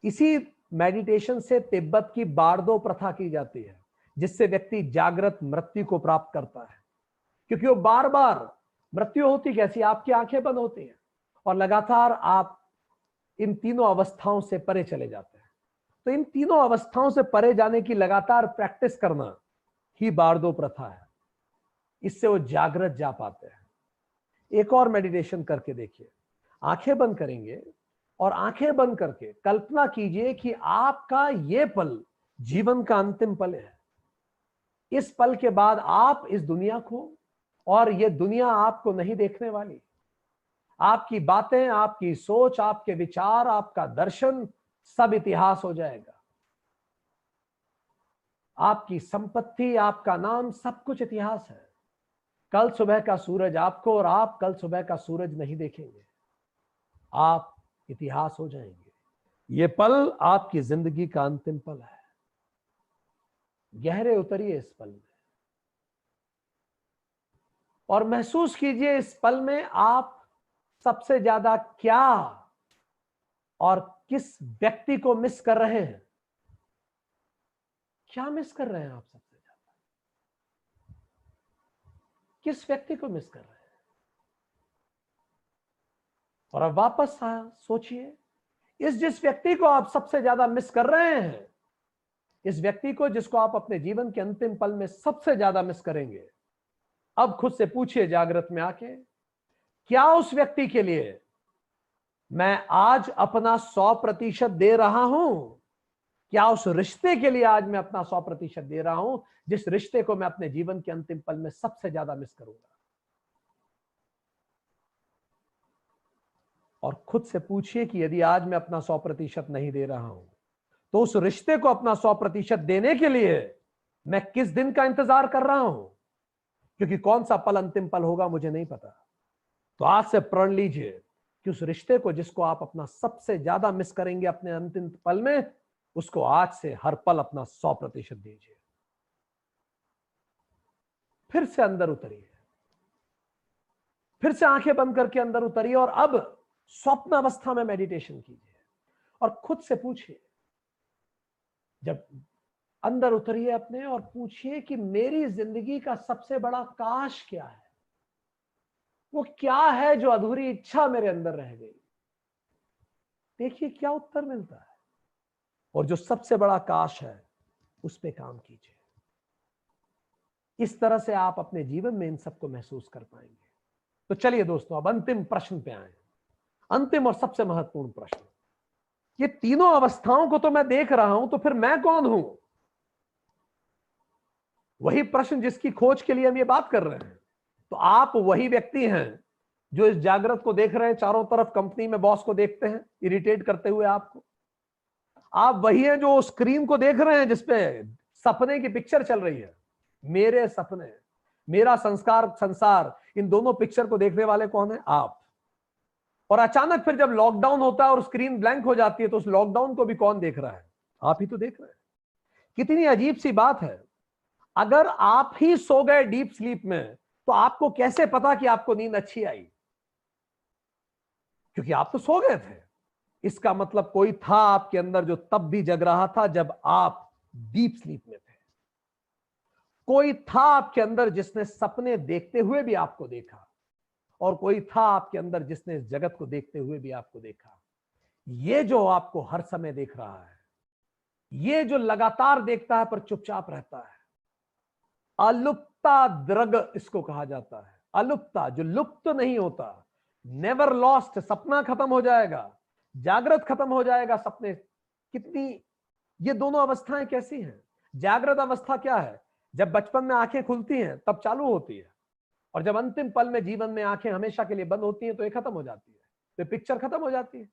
इसी मेडिटेशन से तिब्बत की बारदो प्रथा की जाती है। जिससे व्यक्ति जागृत मृत्यु को प्राप्त करता है, क्योंकि वो बार बार मृत्यु होती कैसी, आपकी आंखें बंद होती हैं और लगातार आप इन तीनों अवस्थाओं से परे चले जाते हैं। तो इन तीनों अवस्थाओं से परे जाने की लगातार प्रैक्टिस करना ही बारदो प्रथा है। इससे वो जागृत जा पाते हैं। एक और मेडिटेशन करके देखिए, आंखें बंद करेंगे और आंखें बंद करके कल्पना कीजिए कि आपका ये पल जीवन का अंतिम पल है। इस पल के बाद आप इस दुनिया को, और ये दुनिया आपको नहीं देखने वाली। आपकी बातें, आपकी सोच, आपके विचार, आपका दर्शन सब इतिहास हो जाएगा। आपकी संपत्ति, आपका नाम, सब कुछ इतिहास है। कल सुबह का सूरज आपको और आप कल सुबह का सूरज नहीं देखेंगे। आप इतिहास हो जाएंगे। ये पल आपकी जिंदगी का अंतिम पल है। गहरे उतरिए इस पल में और महसूस कीजिए इस पल में आप सबसे ज्यादा क्या और किस व्यक्ति को मिस कर रहे हैं। क्या मिस कर रहे हैं आप सबसे ज्यादा? किस व्यक्ति को मिस कर रहे हैं? और अब वापस सोचिए, इस जिस व्यक्ति को आप सबसे ज्यादा मिस कर रहे हैं, इस व्यक्ति को जिसको आप अपने जीवन के अंतिम पल में सबसे ज्यादा मिस करेंगे, अब खुद से पूछिए जागृत में आके, क्या उस व्यक्ति के लिए मैं आज अपना 100% दे रहा हूं? क्या उस रिश्ते के लिए आज मैं अपना 100% दे रहा हूं, जिस रिश्ते को मैं अपने जीवन के अंतिम पल में सबसे ज्यादा मिस करूंगा? और खुद से पूछिए कि यदि आज मैं अपना 100% नहीं दे रहा हूं, तो उस रिश्ते को अपना 100% देने के लिए मैं किस दिन का इंतजार कर रहा हूं? क्योंकि कौन सा पल अंतिम पल होगा मुझे नहीं पता। तो आज से प्रण लीजिए कि उस रिश्ते को जिसको आप अपना सबसे ज्यादा मिस करेंगे अपने अंतिम पल में, उसको आज से हर पल अपना 100% दीजिए। फिर से अंदर उतरिए, फिर से आंखें बंद करके अंदर उतरिए और अब स्वप्न अवस्था में मेडिटेशन कीजिए और खुद से पूछिए, जब अंदर उतरिए अपने और पूछिए कि मेरी जिंदगी का सबसे बड़ा काश क्या है? वो क्या है जो अधूरी इच्छा मेरे अंदर रह गई? देखिए क्या उत्तर मिलता है। और जो सबसे बड़ा काश है उस पे काम कीजिए। इस तरह से आप अपने जीवन में इन सबको महसूस कर पाएंगे। तो चलिए दोस्तों, अब अंतिम प्रश्न पे आए। अंतिम और सबसे महत्वपूर्ण प्रश्न, ये तीनों अवस्थाओं को तो मैं देख रहा हूं, तो फिर मैं कौन हूं? वही प्रश्न जिसकी खोज के लिए हम ये बात कर रहे हैं। तो आप वही व्यक्ति हैं जो इस जागृत को देख रहे हैं, चारों तरफ कंपनी में बॉस को देखते हैं इरिटेट करते हुए आपको। आप वही हैं जो स्क्रीन को देख रहे हैं जिसपे सपने की पिक्चर चल रही है। मेरे सपने, मेरा संस्कार, संसार, इन दोनों पिक्चर को देखने वाले कौन है? आप। और अचानक फिर जब लॉकडाउन होता है और स्क्रीन ब्लैंक हो जाती है, तो उस लॉकडाउन को भी कौन देख रहा है? आप ही तो देख रहे हैं। कितनी अजीब सी बात है। अगर आप ही सो गए डीप स्लीप में, तो आपको कैसे पता कि आपको नींद अच्छी आई? क्योंकि आप तो सो गए थे। इसका मतलब कोई था आपके अंदर जो तब भी जग रहा था जब आप डीप स्लीप में थे। कोई था आपके अंदर जिसने सपने देखते हुए भी आपको देखा, और कोई था आपके अंदर जिसने इस जगत को देखते हुए भी आपको देखा। ये जो आपको हर समय देख रहा है, ये जो लगातार देखता है पर चुपचाप रहता है, अलुप्ता दृग इसको कहा जाता है। अलुप्ता, जो लुप्त नहीं होता, नेवर लॉस्ट। सपना खत्म हो जाएगा, जागृत खत्म हो जाएगा, सपने। कितनी ये दोनों अवस्थाएं कैसी हैं? जागृत अवस्था क्या है? जब बचपन में आंखें खुलती हैं तब चालू होती है, और जब अंतिम पल में जीवन में आंखें हमेशा के लिए बंद होती हैं तो ये खत्म हो जाती है, तो पिक्चर खत्म हो जाती है।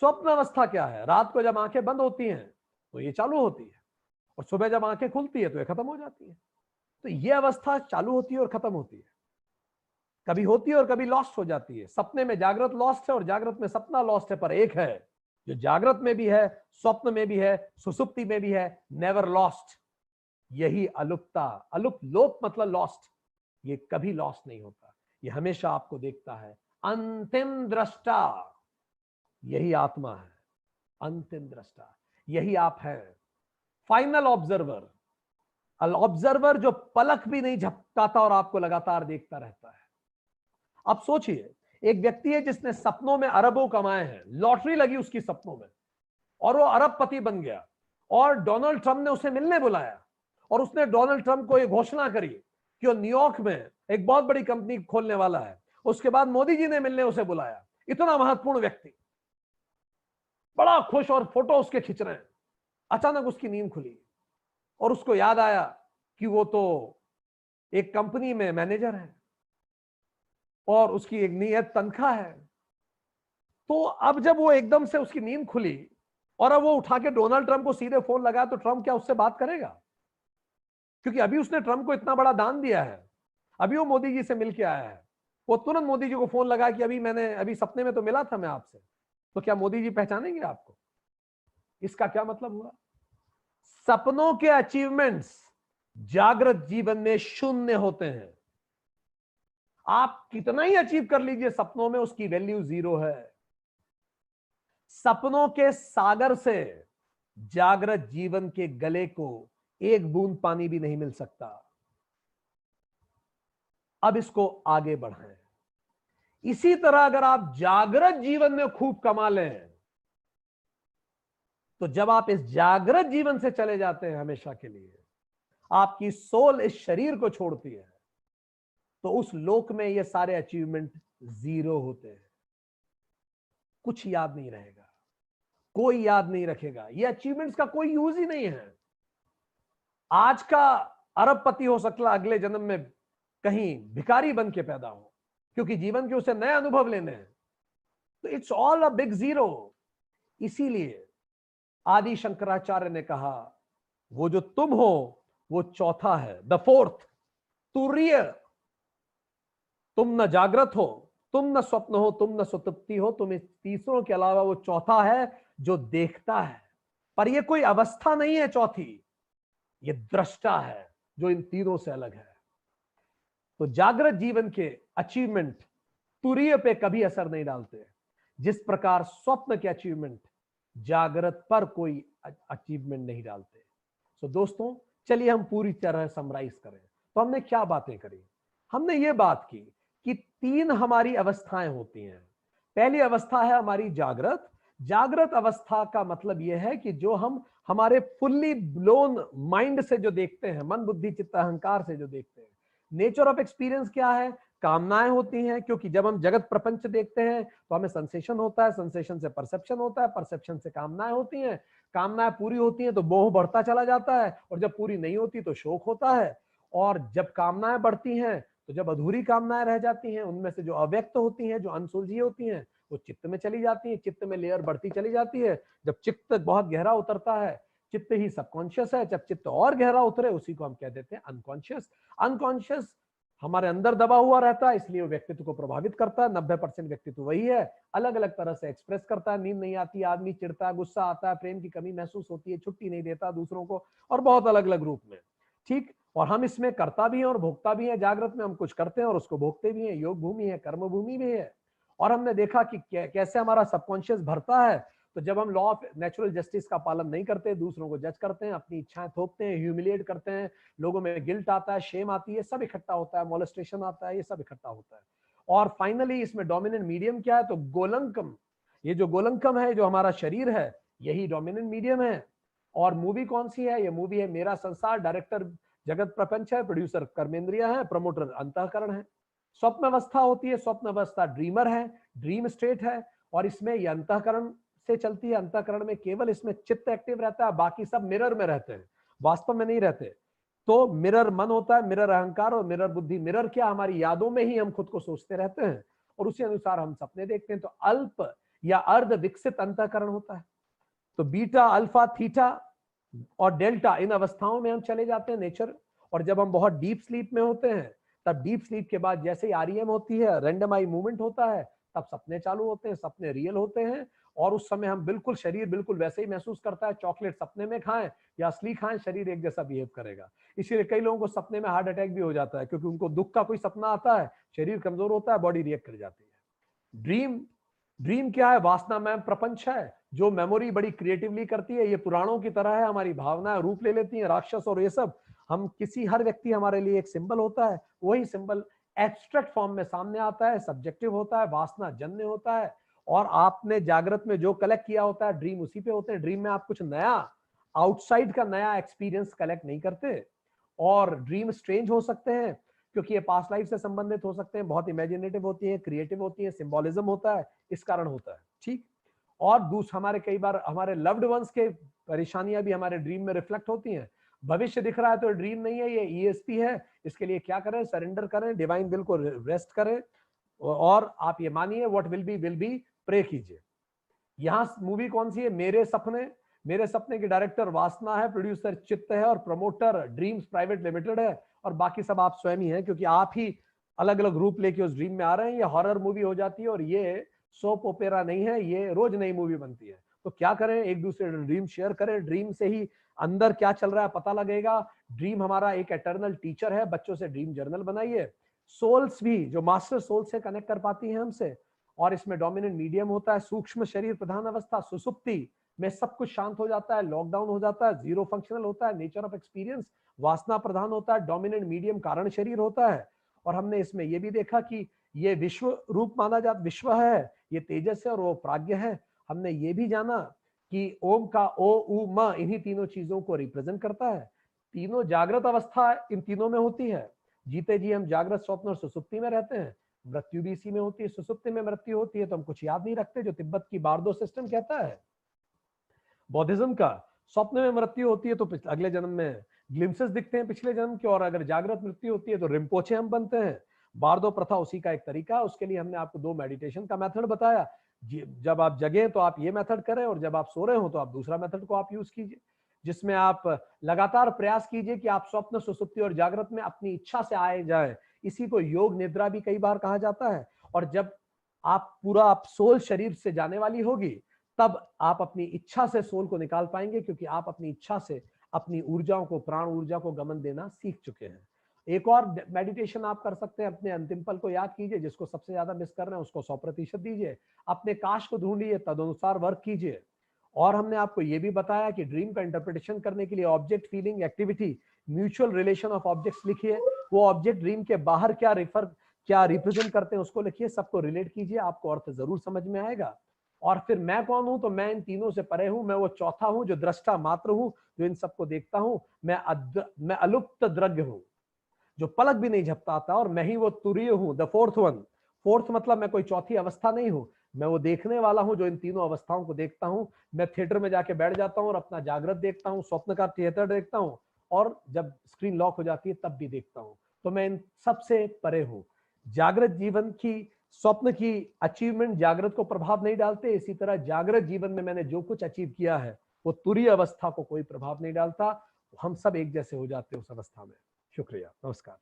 स्वप्न अवस्था क्या है? रात को जब आंखें बंद होती हैं तो ये चालू होती है, और सुबह जब आंखें खुलती है तो ये खत्म हो जाती है। तो ये अवस्था चालू होती है और खत्म होती है, कभी होती है और कभी लॉस्ट हो जाती है। सपने में जागृत लॉस्ट है और जागृत में सपना लॉस्ट है, पर एक है जो जागृत में भी है, स्वप्न में भी है, सुसुप्ति में भी है, नेवर लॉस्ट। यही अलुप्ता। अलुप्त, लोप मतलब लॉस्ट। ये कभी लॉस्ट नहीं होता, ये हमेशा आपको देखता है। अंतिम दृष्टा, यही आत्मा है। अंतिम दृष्टा, यही आप हैं। फाइनल ऑब्जर्वर, ऑब्जर्वर जो पलक भी नहीं झपकाता और आपको लगातार देखता रहता है। अब सोचिए, एक व्यक्ति है जिसने सपनों में अरबों कमाए हैं, लॉटरी लगी उसकी सपनों में और वो अरबपति बन गया, और डोनाल्ड ट्रंप ने उसे मिलने बुलाया और उसने डोनाल्ड ट्रंप को यह घोषणा करी कि वो न्यूयॉर्क में एक बहुत बड़ी कंपनी खोलने वाला है। उसके बाद मोदी जी ने मिलने उसे बुलाया, इतना महत्वपूर्ण व्यक्ति, बड़ा खुश और फोटो उसके खींच रहे हैं। अचानक उसकी नींद खुली और उसको याद आया कि वो तो एक कंपनी में मैनेजर है और उसकी एक नियत तनख्वाह है। तो अब जब वो एकदम से उसकी नींद खुली और अब वो उठा के डोनाल्ड ट्रंप को सीधे फोन लगाया, तो ट्रंप क्या उससे बात करेगा? क्योंकि अभी उसने ट्रंप को इतना बड़ा दान दिया है, अभी वो मोदी जी से मिल के आया है। वो तुरंत मोदी जी को फोन लगा कि अभी सपने में तो मिला था मैं आपसे। तो क्या मोदी जी पहचानेंगे आपको? इसका क्या मतलब हुआ? सपनों के अचीवमेंट्स जागृत जीवन में शून्य होते हैं। आप कितना ही अचीव कर लीजिए सपनों में, उसकी वैल्यू जीरो है। सपनों के सागर से जागृत जीवन के गले को एक बूंद पानी भी नहीं मिल सकता। अब इसको आगे बढ़ाएं। इसी तरह अगर आप जागृत जीवन में खूब कमा लें, तो जब आप इस जागृत जीवन से चले जाते हैं हमेशा के लिए, आपकी सोल इस शरीर को छोड़ती है, तो उस लोक में ये सारे अचीवमेंट जीरो होते हैं। कुछ याद नहीं रहेगा, कोई याद नहीं रखेगा, ये अचीवमेंट्स का कोई यूज ही नहीं है। आज का अरबपति हो सकता अगले जन्म में कहीं भिखारी बन के पैदा हो, क्योंकि जीवन के उसे नए अनुभव लेने हैं। तो it's all a big zero. इसीलिए आदि शंकराचार्य ने कहा, वो जो तुम हो वो चौथा है, द फोर्थ, तुर्य। तुम न जागृत हो, तुम न स्वप्न हो, तुम न सुतुप्ति हो, तुम इस तीसरों के अलावा वो चौथा है जो देखता है। पर ये कोई अवस्था नहीं है चौथी, ये दृष्टा है जो इन तीनों से अलग है। तो जागृत जीवन के अचीवमेंट तुरीय पे कभी असर नहीं डालते, जिस प्रकार स्वप्न के अचीवमेंट जागृत पर कोई अचीवमेंट नहीं डालते। तो दोस्तों, चलिए हम पूरी तरह समराइज करें। तो हमने क्या बातें करी? हमने ये बात की कि तीन हमारी अवस्थाएं होती हैं। पहली अवस्था है हमारी जागृत। जागृत अवस्था का मतलब यह है कि जो हम हमारे फुल्ली ब्लोन माइंड से जो देखते हैं, मन बुद्धि चित्त अहंकार से जो देखते हैं। नेचर ऑफ एक्सपीरियंस क्या है? कामनाएं होती हैं, क्योंकि जब हम जगत प्रपंच देखते हैं तो हमें सेंसेशन होता है, सेंसेशन से परसेप्शन होता है, परसेप्शन से कामनाएं होती हैं, कामनाएं पूरी होती हैं तो मोह बढ़ता चला जाता है, और जब पूरी नहीं होती तो शोक होता है। और जब कामनाएं बढ़ती हैं तो जब अधूरी कामनाएं रह जाती हैं, उनमें से जो अव्यक्त होती हैं, जो अनसुलझी होती हैं, वो चित्त में चली जाती है। चित्त में लेयर बढ़ती चली जाती है। जब चित्त बहुत गहरा उतरता है, चित्त ही सबकॉन्शियस है, जब चित्त और गहरा उतरे उसी को हम कह देते हैं अनकॉन्शियस। अनकॉन्शियस हमारे अंदर दबा हुआ रहता है, इसलिए वो व्यक्तित्व को प्रभावित करता है। 90% व्यक्तित्व वही है, अलग अलग तरह से एक्सप्रेस करता है। नींद नहीं आती, आदमी चिढ़ता है, गुस्सा आता है, प्रेम की कमी महसूस होती है, छुट्टी नहीं देता दूसरों को, और बहुत अलग अलग रूप में। ठीक, और हम इसमें करता भी हैं और भोगता भी हैं। जागृत में हम कुछ करते हैं और उसको भोगते भी हैं। योग भूमि है, कर्म भूमि भी है। और हमने देखा कि कैसे हमारा सबकॉन्शियस भरता है। तो जब हम लॉ ऑफ नेचुरल जस्टिस का पालन नहीं करते, दूसरों को जज करते हैं, अपनी इच्छाएं थोपते हैं, ह्यूमिलिएट करते हैं, लोगों में गिल्ट आता है, शेम आती है, सब इकट्ठा होता है, मोलेस्टेशन आता है, ये सब इकट्ठा होता है। और फाइनली इसमें डोमिनेंट मीडियम क्या है? तो गोलंकम। ये जो गोलंकम है, जो हमारा शरीर है, यही डोमिनेंट मीडियम है। और मूवी कौन सी है? ये मूवी है मेरा संसार। डायरेक्टर जगत प्रपंच है, प्रोड्यूसर कर्मेंद्रिया है, प्रमोटर अंतःकरण है। स्वप्न अवस्था होती है, स्वप्न अवस्था ड्रीमर है, ड्रीम स्टेट है। और इसमें यह अंतःकरण से चलती है। अंतःकरण में केवल इसमें चित्त एक्टिव रहता है, बाकी सब मिरर में रहते हैं, वास्तव में नहीं रहते। तो मिरर मन होता है, मिरर अहंकार, और मिरर बुद्धि। मिरर क्या? हमारी यादों में ही हम खुद को सोचते रहते हैं और उसी अनुसार हम सपने देखते हैं। तो अल्प या अर्ध विकसित अंतःकरण होता है। तो बीटा, अल्फा, थीटा और डेल्टा, इन अवस्थाओं में हम चले जाते हैं नेचर। और जब हम बहुत डीप स्लीप में होते हैं, तब डीप स्लीप के बाद जैसे ही आरईएम होती है, रैंडम आई मूवमेंट होता है, तब सपने चालू होते हैं, सपने रियल होते हैं। और उस समय हम बिल्कुल, शरीर बिल्कुल वैसे ही महसूस करता है। चॉकलेट सपने में खाएं या असली खाएं, शरीर एक जैसा बिहेव करेगा। इसीलिए कई लोगों को सपने में हार्ट अटैक भी हो जाता है, क्योंकि उनको दुख का कोई सपना आता है, शरीर कमजोर होता है, बॉडी रिएक्ट कर जाती है। ड्रीम, ड्रीम क्या है? वासनामय प्रपंच है, जो मेमोरी बड़ी क्रिएटिवली करती है। ये पुराणों की तरह है, हमारी भावनाएं रूप ले लेती हैं, राक्षस और ये सब। हम किसी, हर व्यक्ति हमारे लिए एक सिंबल होता है, वही सिंबल एब्स्ट्रैक्ट फॉर्म में सामने आता है, सब्जेक्टिव होता है, वासना जन्य होता है, और आपने जागृत में जो कलेक्ट किया होता है ड्रीम उसी पे होते हैं। ड्रीम में आप कुछ नया, आउटसाइड का नया एक्सपीरियंस कलेक्ट नहीं करते। और ड्रीम स्ट्रेंज हो सकते हैं क्योंकि ये पास्ट लाइफ से संबंधित हो सकते हैं, बहुत इमेजिनेटिव होती है, क्रिएटिव होती है, सिंबोलिज्म होता है, इस कारण होता है। ठीक। और दूसरा, हमारे कई बार हमारे लव्ड वंस के परेशानियां भी हमारे ड्रीम में रिफ्लेक्ट होती हैं। भविष्य दिख रहा है तो ड्रीम नहीं है, ये ईएसपी है। इसके लिए क्या करें? सरेंडर करें, डिवाइन विल को रेस्ट करें, और आप ये मानिए व्हाट विल बी, प्रे कीजिए। यहां मूवी कौन सी है? मेरे सपने। मेरे सपने के डायरेक्टर वासना है, प्रोड्यूसर चित्त है, और प्रमोटर ड्रीम्स प्राइवेट लिमिटेड है, और बाकी सब आप स्वयं ही हैं, क्योंकि आप ही अलग अलग रूप लेके उस ड्रीम में आ रहे हैं। ये हॉरर मूवी हो जाती है, और ये सोप ओपेरा नहीं है, ये रोज नई मूवी बनती है। तो क्या करें? एक दूसरे ड्रीम शेयर करें, ड्रीम से ही अंदर क्या चल रहा है पता लगेगा। ड्रीम हमारा एक एटर्नल टीचर है, बच्चों से ड्रीम जर्नल बनाइए। सोल्स भी, जो मास्टर सोल से कनेक्ट कर पाती हैं हमसे, और इसमें डोमिनेंट मीडियम होता है, सूक्ष्म शरीर प्रधान अवस्था, सुसुप्ति में सब कुछ शांत हो जाता है, लॉकडाउन हो जाता है, जीरो फंक्शनल होता है, नेचर ऑफ एक्सपीरियंस वासना प्रधान होता है, डोमिनेंट मीडियम कारण शरीर होता है। और हमने इसमें यह भी देखा कि ये विश्व रूप माना जाता, विश्व है, ये तेजस है, और वो प्राज्ञ है। हमने ये भी जाना कि ओम का ओ उ म इन्हीं तीनों चीजों को रिप्रेजेंट करता है। तीनों जागृत अवस्था इन तीनों में होती है। जीते जी हम जागृत, स्वप्न और सुसुप्ति में रहते हैं। मृत्यु भी इसी में होती है, सुसुप्ति में मृत्यु होती है, तो हम कुछ याद नहीं रखते, जो तिब्बत की बारदो सिस्टम कहता है बौद्धिज्म का। स्वप्न में मृत्यु होती है तो अगले जन्म में ग्लिम्सेस दिखते हैं पिछले जन्म के, और अगर जागृत मृत्यु होती है तो रिम्पोचे हम बनते हैं। बारदो प्रथा उसी का एक तरीका है। उसके लिए हमने आपको 2 मेडिटेशन का मेथड बताया। जब आप जगे तो आप ये मेथड करें, और जब आप सो रहे हो तो आप दूसरा मेथड को आप यूज कीजिए, जिसमें आप लगातार प्रयास कीजिए कि आप स्वप्न, सुसुप्ति और जागृत में अपनी इच्छा से आए जाए। इसी को योग निद्रा भी कई बार कहा जाता है। और जब आप सोल शरीर से जाने वाली होगी, तब आप अपनी इच्छा से सोल को निकाल पाएंगे, क्योंकि आप अपनी इच्छा से अपनी ऊर्जाओं को, प्राण ऊर्जा को गमन देना सीख चुके हैं। एक और मेडिटेशन आप कर सकते हैं, अपने अंतिम पल को याद कीजिए, जिसको सबसे ज्यादा मिस कर रहे हैं उसको 100% दीजिए, अपने काश को ढूंढिए, तदनुसार वर्क कीजिए। और हमने आपको यह भी बताया कि ड्रीम का इंटरप्रिटेशन करने के लिए object, feeling, activity, mutual relation of objects लिखिए। वो ऑब्जेक्ट ड्रीम के बाहर क्या रिप्रेजेंट करते हैं उसको लिखिए, सबको रिलेट कीजिए, आपको अर्थ जरूर समझ में आएगा। और फिर मैं कौन हूं? तो मैं इन तीनों से परे हूं, मैं वो चौथा हूं जो दृष्टा मात्र हूं, जो इन सबको देखता हूं। मैं अलुप्त द्रव्य हूं, जो पलक भी नहीं झपकाता, और मैं ही वो तुरीय हूं, द फोर्थ वन। फोर्थ मतलब मैं कोई चौथी अवस्था नहीं हूं, मैं वो देखने वाला हूं जो इन तीनों अवस्थाओं को देखता हूं। मैं थिएटर में जाके बैठ जाता हूं और अपना जागृत देखता हूं, स्वप्न का थिएटर देखता हूं, और जब स्क्रीन लॉक हो जाती है तब भी देखता हूं। तो मैं इन सबसे परे हूं। जागृत जीवन की, स्वप्न की अचीवमेंट जागृत को प्रभाव नहीं डालते, इसी तरह जागृत जीवन में मैंने जो कुछ अचीव किया है वो तुरीय अवस्था को कोई प्रभाव नहीं डालता। हम सब एक जैसे हो जाते हैं उस अवस्था में। शुक्रिया, नमस्कार।